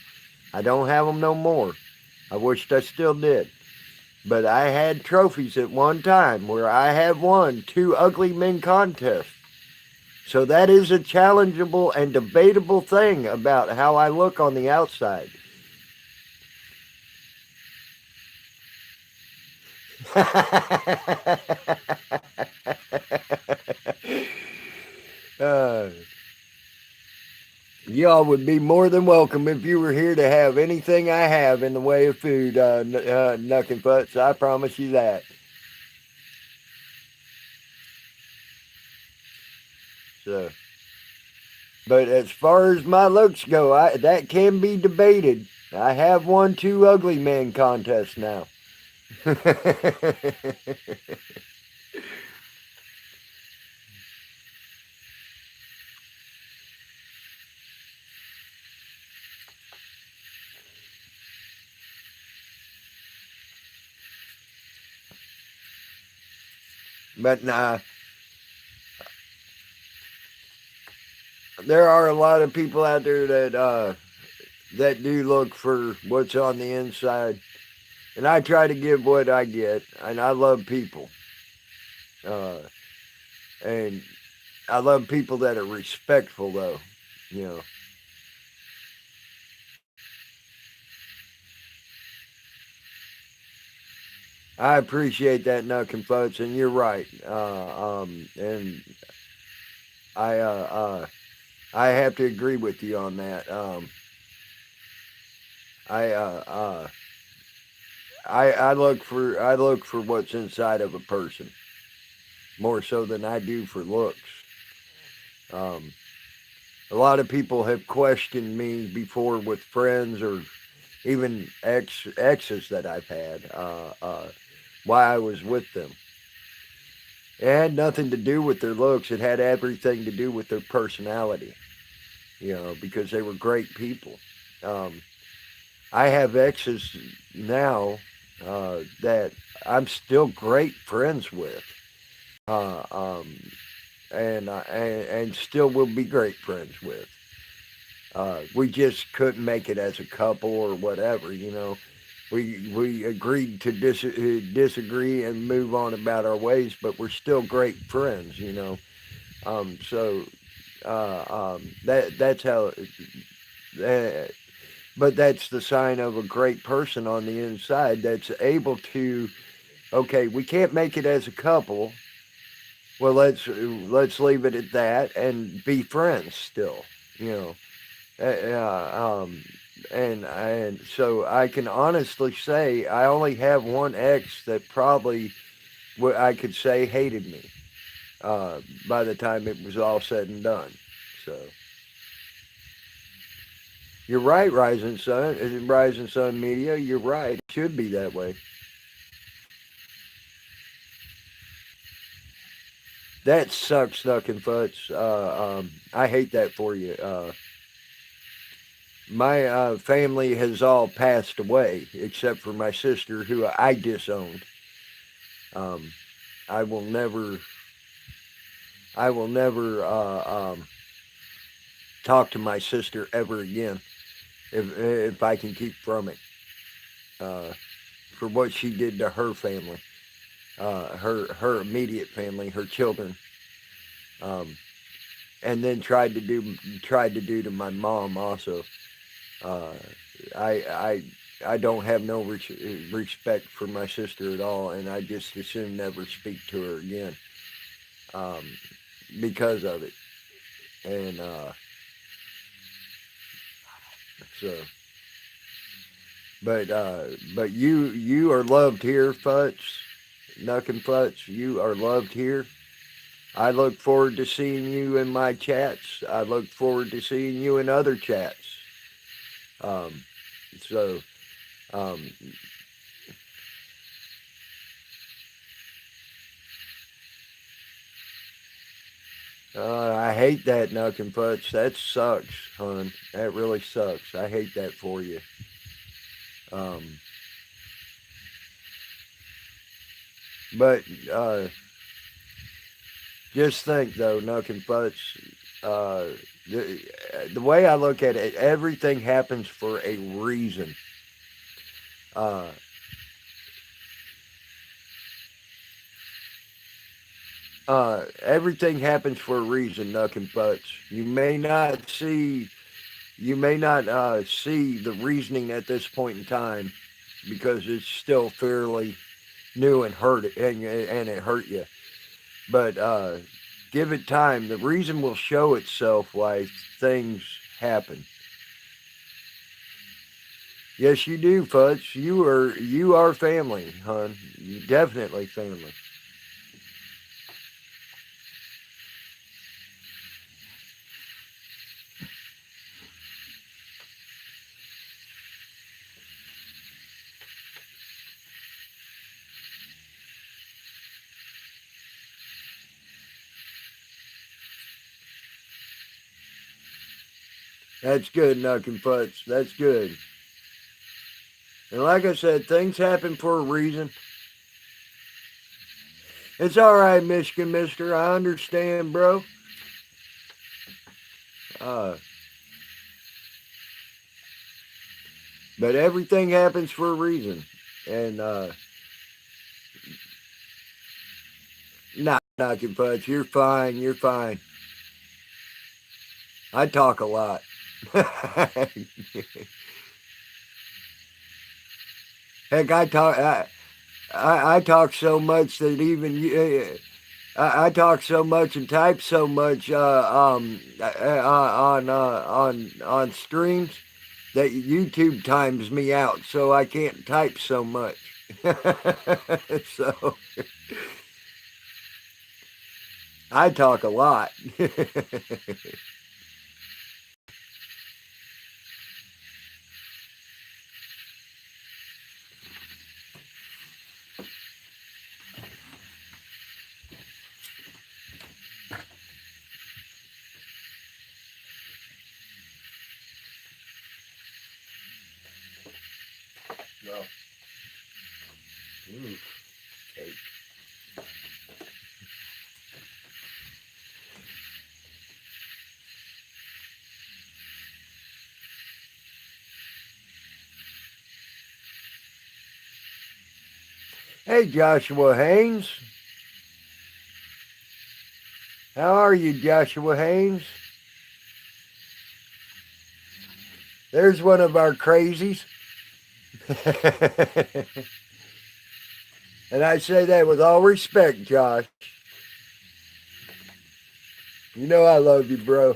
I don't have them no more. I wished I still did. But I had trophies at one time where I have won 2 ugly men contests. So that is a challengeable and debatable thing about how I look on the outside. uh, Y'all would be more than welcome if you were here to have anything I have in the way of food, Nuck and Futz. I promise you that. So, but as far as my looks go, that can be debated. I have won 2 ugly man contests now. But nah, there are a lot of people out there that do look for what's on the inside, and I try to give what I get, and I love people, and I love people that are respectful, though, you know. I appreciate that, Nuck and Futz, and you're right. And I have to agree with you on that. I I look for what's inside of a person more so than I do for looks. Um, a lot of people have questioned me before with friends or even exes that I've had, why I was with them. It had nothing to do with their looks. It had everything to do with their personality, because they were great people. Um, I have exes now that I'm still great friends with, uh, um, and still will be great friends with. We just couldn't make it as a couple or whatever. We agreed to disagree and move on about our ways, but we're still great friends. So that's how. Uh, but that's the sign of a great person on the inside that's able to. Okay, we can't make it as a couple. Well, let's leave it at that and be friends still. You know. And so I can honestly say I only have one ex that probably I could say hated me by the time it was all said and done. So you're right, Rising Sun Media. You're right. It should be that way. That sucks, Knuck and Futz. I hate that for you. My family has all passed away except for my sister, who I disowned. Um, I will never. I will never talk to my sister ever again if I can keep from it. Uh, for what she did to her family, her immediate family, her children, um, and then tried to do to my mom also. Uh, I don't have no respect for my sister at all, and I just as soon never speak to her again um, because of it. And so, but you are loved here, Futz, Knuck and Futz. You are loved here. I look forward to seeing you in my chats. I look forward to seeing you in other chats. Um, so, um, I hate that, Knuck and Futz. That sucks, hon. That really sucks. I hate that for you. Um, but just think, though, Knuck and Futz, uh, the way I look at it, everything happens for a reason. Uh, Everything happens for a reason, Knuck and Futz. You may not see the reasoning at this point in time because it's still fairly new and it hurt you. But give it time. The reason will show itself why things happen. Yes, you do, Futz. You are family, hon. You definitely family. That's good, Knuck and Futz. That's good. And like I said, things happen for a reason. It's all right, Michigan Mister. I understand, bro. Uh, but everything happens for a reason. And not Knuck and Futz. You're fine. You're fine. I talk a lot. Heck, I talk so much that even I talk so much and type so much on streams that YouTube times me out, so I can't type so much. So I talk a lot. Well, Okay. Hey, Joshua Haynes. How are you, Joshua Haynes? There's one of our crazies. And I say that with all respect, Josh. You know I love you, bro.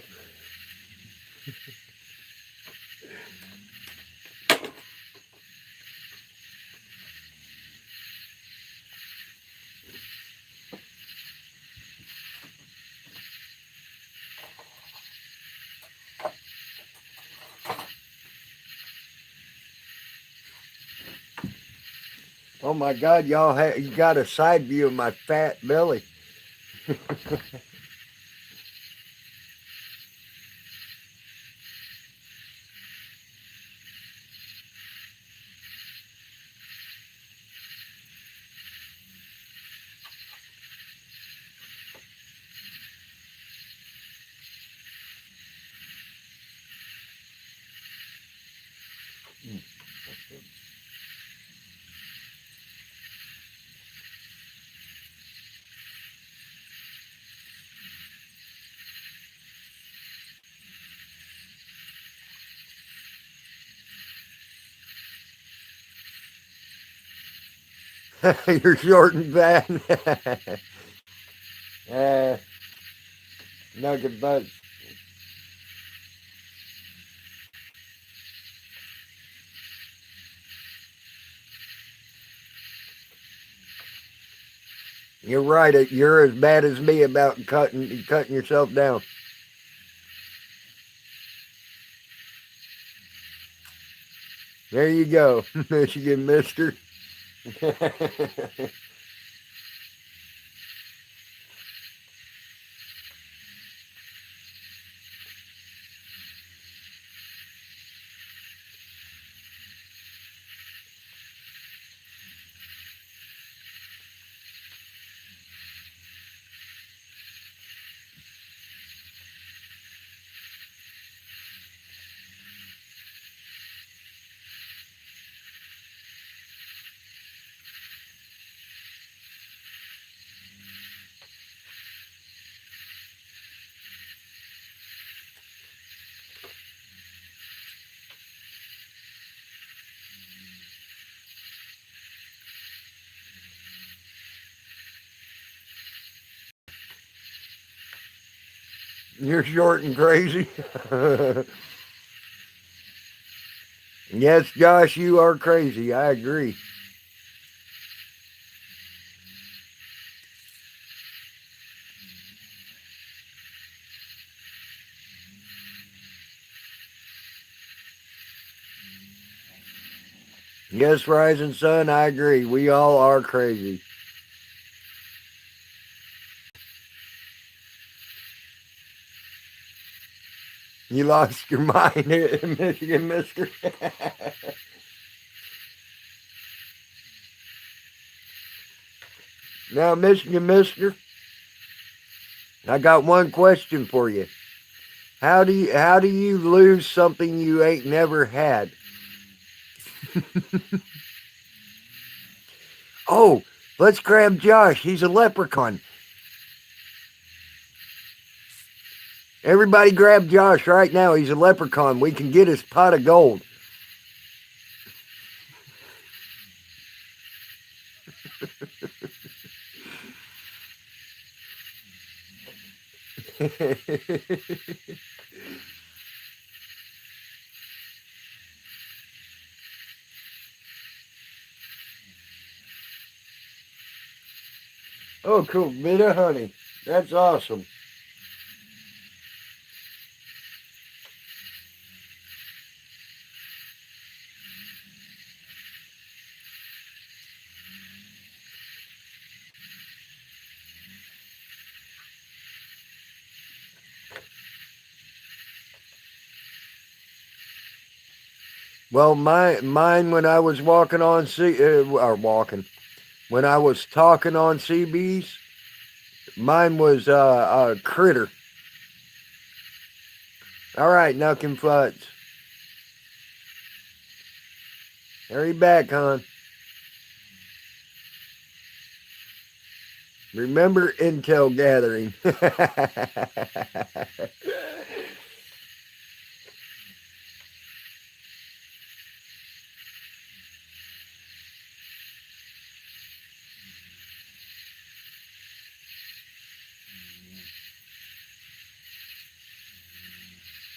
Oh my God, y'all you got a side view of my fat belly. You're short and fat. Nugget butts. You're right. You're as bad as me about cutting yourself down. There you go, Michigan Mister. You're short and crazy. Yes, Josh, you are crazy. I agree. Yes, Rising Sun, I agree. We all are crazy. You lost your mind, Michigan Mister. Now, Michigan Mister, I got one question for you. How do you lose something you ain't never had? Oh, let's grab Josh. He's a leprechaun. Everybody grab Josh right now. He's a leprechaun. We can get his pot of gold. Oh, cool. Bit of honey. That's awesome. Well, mine when I was walking on or walking when I was talking on CBs, mine was a critter. All right, Nuck and Futz. Hurry back, hon. Remember intel gathering.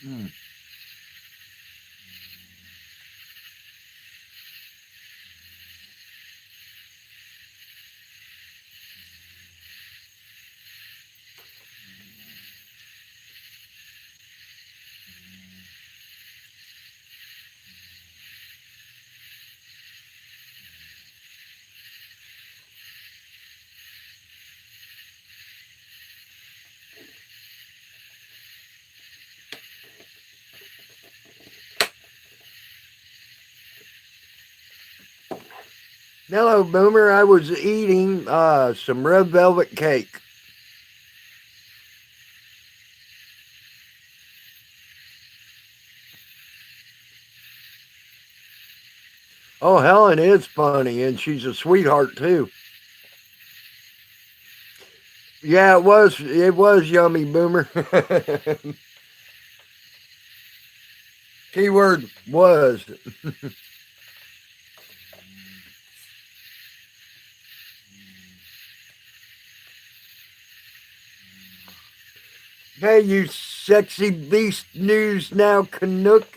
Mm. Hello, Boomer. I was eating some red velvet cake. Oh, Helen is funny, and she's a sweetheart too. Yeah, it was. It was yummy, Boomer. Keyword was. Hey, you sexy beast news now, Canuck.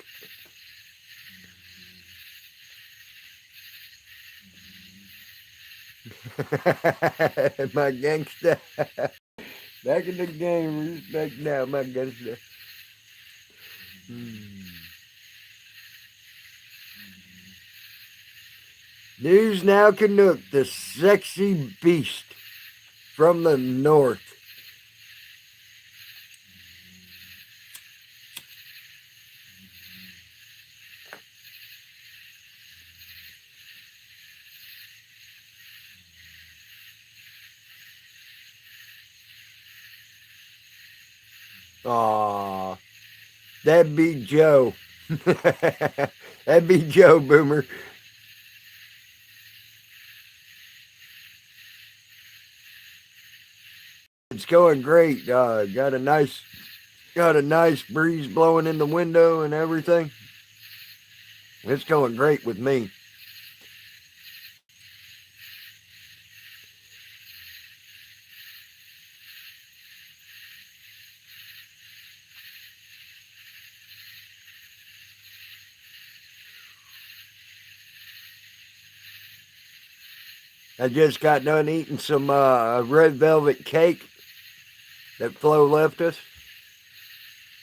My gangster. Back in the game, respect now, my gangster. News now, Canuck, the sexy beast from the north. Aw, that'd be Joe. That'd be Joe, Boomer. It's going great. Got a nice breeze blowing in the window and everything. It's going great with me. I just got done eating some red velvet cake that Flo left us.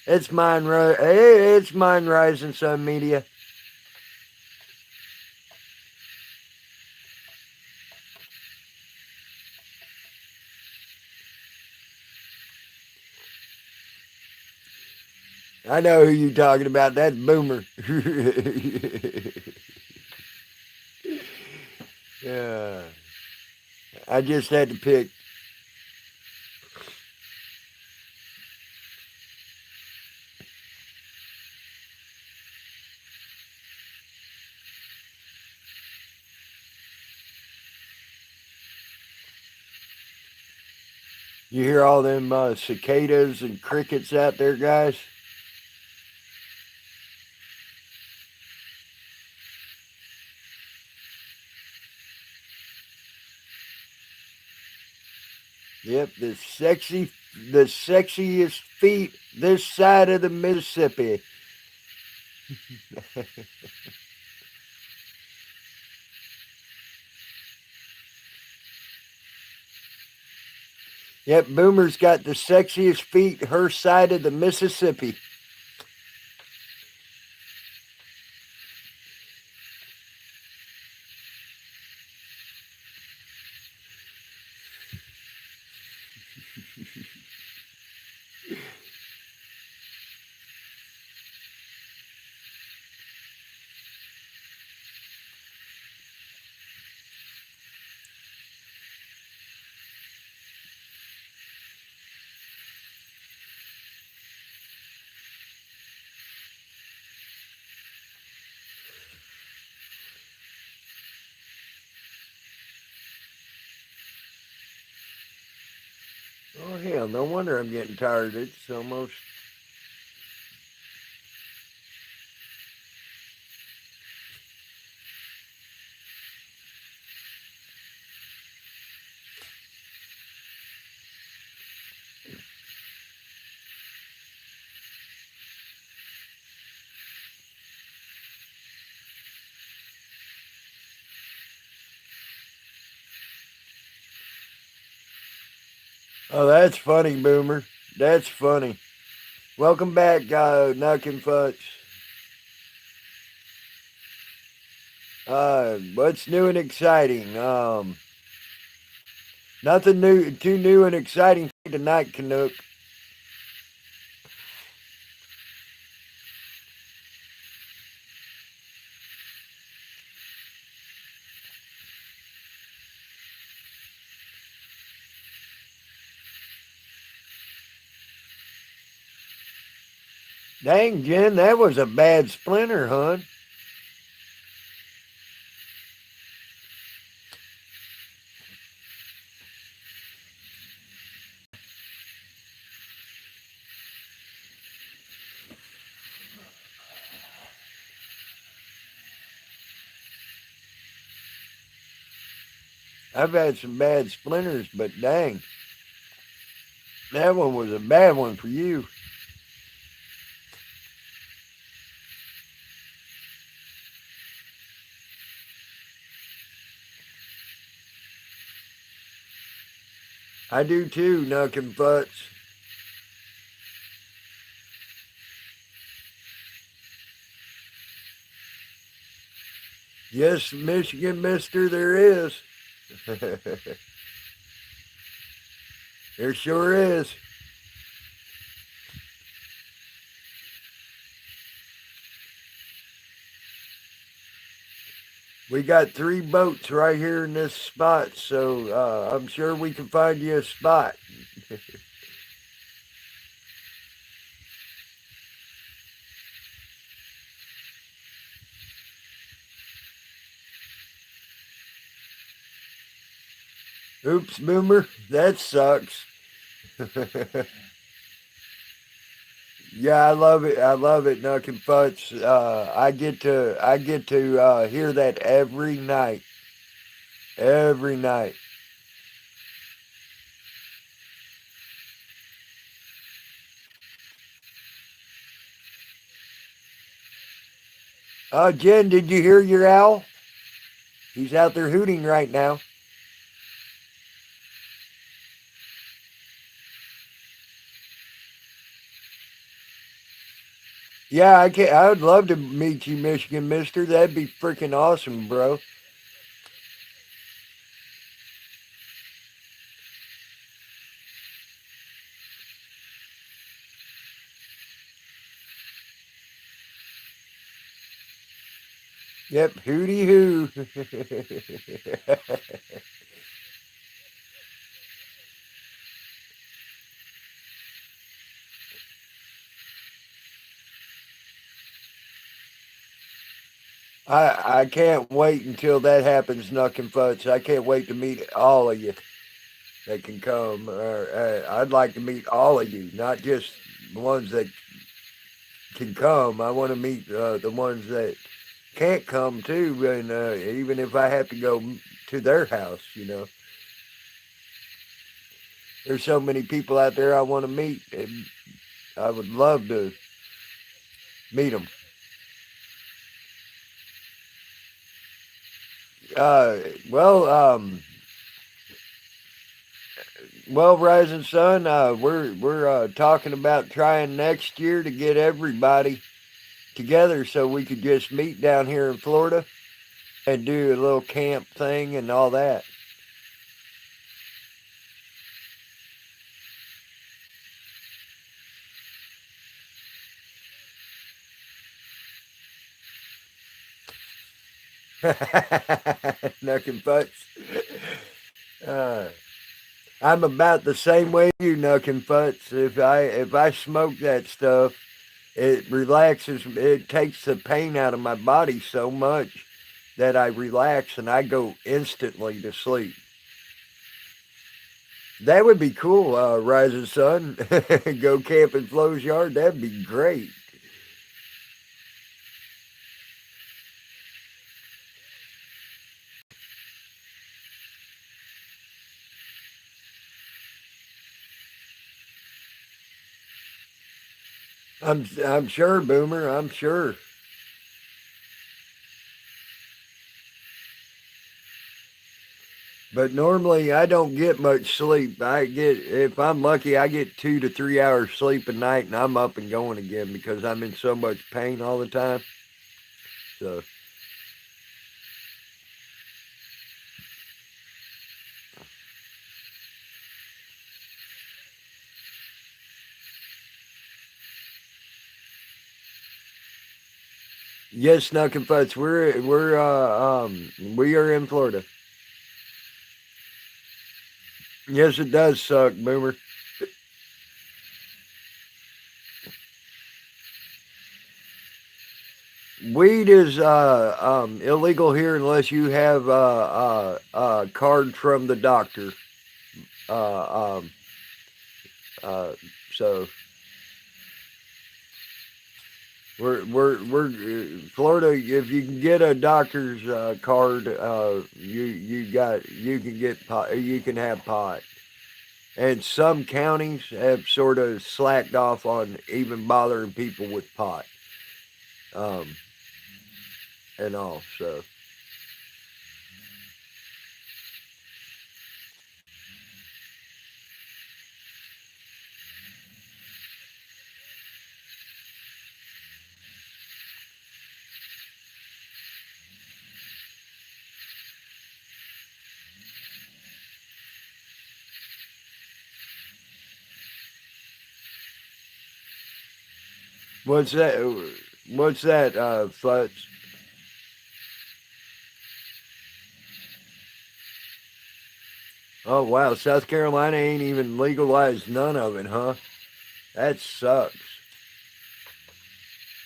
It's mine. It's mine. Rising Sun Media. I know who you're talking about. That's Boomer. Yeah. I just had to pick. You hear all them cicadas and crickets out there, guys? Yep, the sexiest feet this side of the Mississippi. Yep, Boomer's got the sexiest feet her side of the Mississippi. Oh, hell, no wonder I'm getting tired. It's almost... Oh, that's funny, Boomer. That's funny. Welcome back, Nuck and Futz. What's new and exciting? Nothing new, too new and exciting tonight, Canuck. Dang, Jen, that was a bad splinter, hon. I've had some bad splinters, but dang, that one was a bad one for you. I do too, Nuck and Futz. Yes, Michigan Mister, there is. There sure is. We got 3 boats right here in this spot, so I'm sure we can find you a spot. Oops, Boomer, that sucks. Yeah, I love it. I love it, Nuck and Futz. I get to hear that every night. Every night. Jen, did you hear your owl? He's out there hooting right now. Yeah, I would love to meet you, Michigan Mister. That'd be freaking awesome, bro. Yep, hooty hoo. I can't wait until that happens, Nuck and Futz. I can't wait to meet all of you that can come. I'd like to meet all of you, not just the ones that can come. I want to meet the ones that can't come too, and even if I have to go to their house, there's so many people out there I want to meet, and I would love to meet them. Well, Well, Rising Sun, we're talking about trying next year to get everybody together so we could just meet down here in Florida and do a little camp thing and all that. Nuck and Butts. Uh, I'm about the same way you, Nuck and Butts. If I smoke that stuff, it relaxes. It takes the pain out of my body so much that I relax and I go instantly to sleep. That would be cool, Rising Sun. Go camp in Flo's yard. That'd be great. I'm sure, Boomer. I'm sure. But normally I don't get much sleep. If I'm lucky, I get 2 to 3 hours sleep a night, and I'm up and going again because I'm in so much pain all the time. So yes, Snuck and Futz, we are in Florida. Yes, it does suck, Boomer. Weed is illegal here unless you have a card from the doctor. Uh, um, uh, so we're Florida. If you can get a doctor's card, you can get pot. You can have pot. And some counties have sort of slacked off on even bothering people with pot, um, and all. So what's that? What's that? Futz? Oh wow, South Carolina ain't even legalized none of it, huh? That sucks.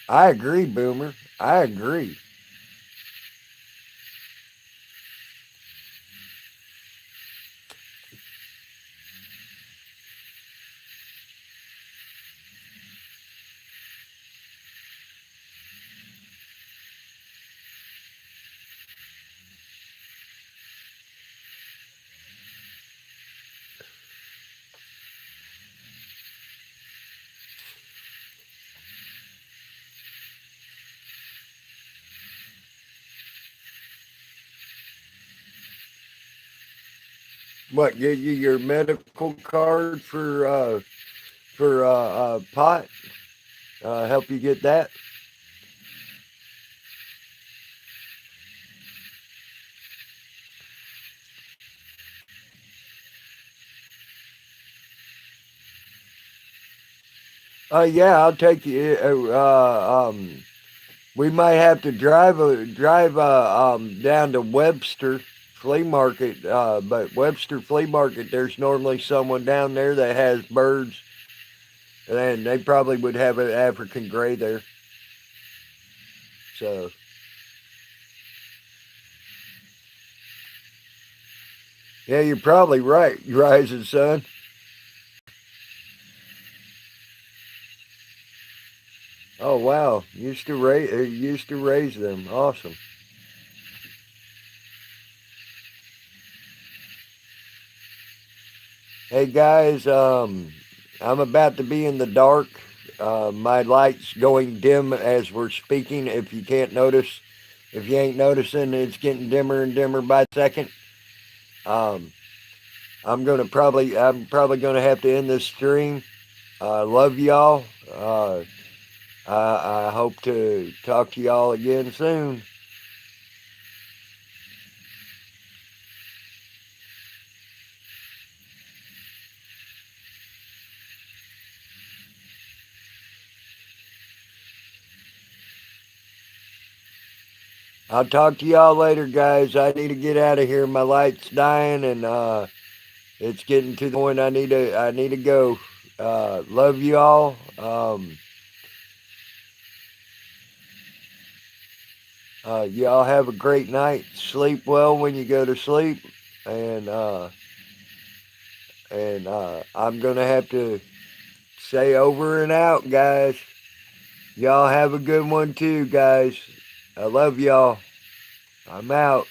I agree, Boomer. I agree. What? Give you your medical card for pot? Help you get that? Yeah, I'll take you. We might have to drive down to Webster Flea Market, but Webster Flea Market, there's normally someone down there that has birds, and they probably would have an African gray there. So yeah, you're probably right, Rising Sun. Oh wow, used to raise them. Awesome. Hey guys, I'm about to be in the dark. My light's going dim as we're speaking. If you can't notice, if you ain't noticing, it's getting dimmer and dimmer by the second. Um, I'm probably gonna have to end this stream. Love y'all. I hope to talk to y'all again soon. I'll talk to y'all later, guys. I need to get out of here. My light's dying, and it's getting to the point I need to go. Love you all. Y'all have a great night. Sleep well when you go to sleep, and I'm gonna have to say over and out, guys. Y'all have a good one too, guys. I love y'all. I'm out.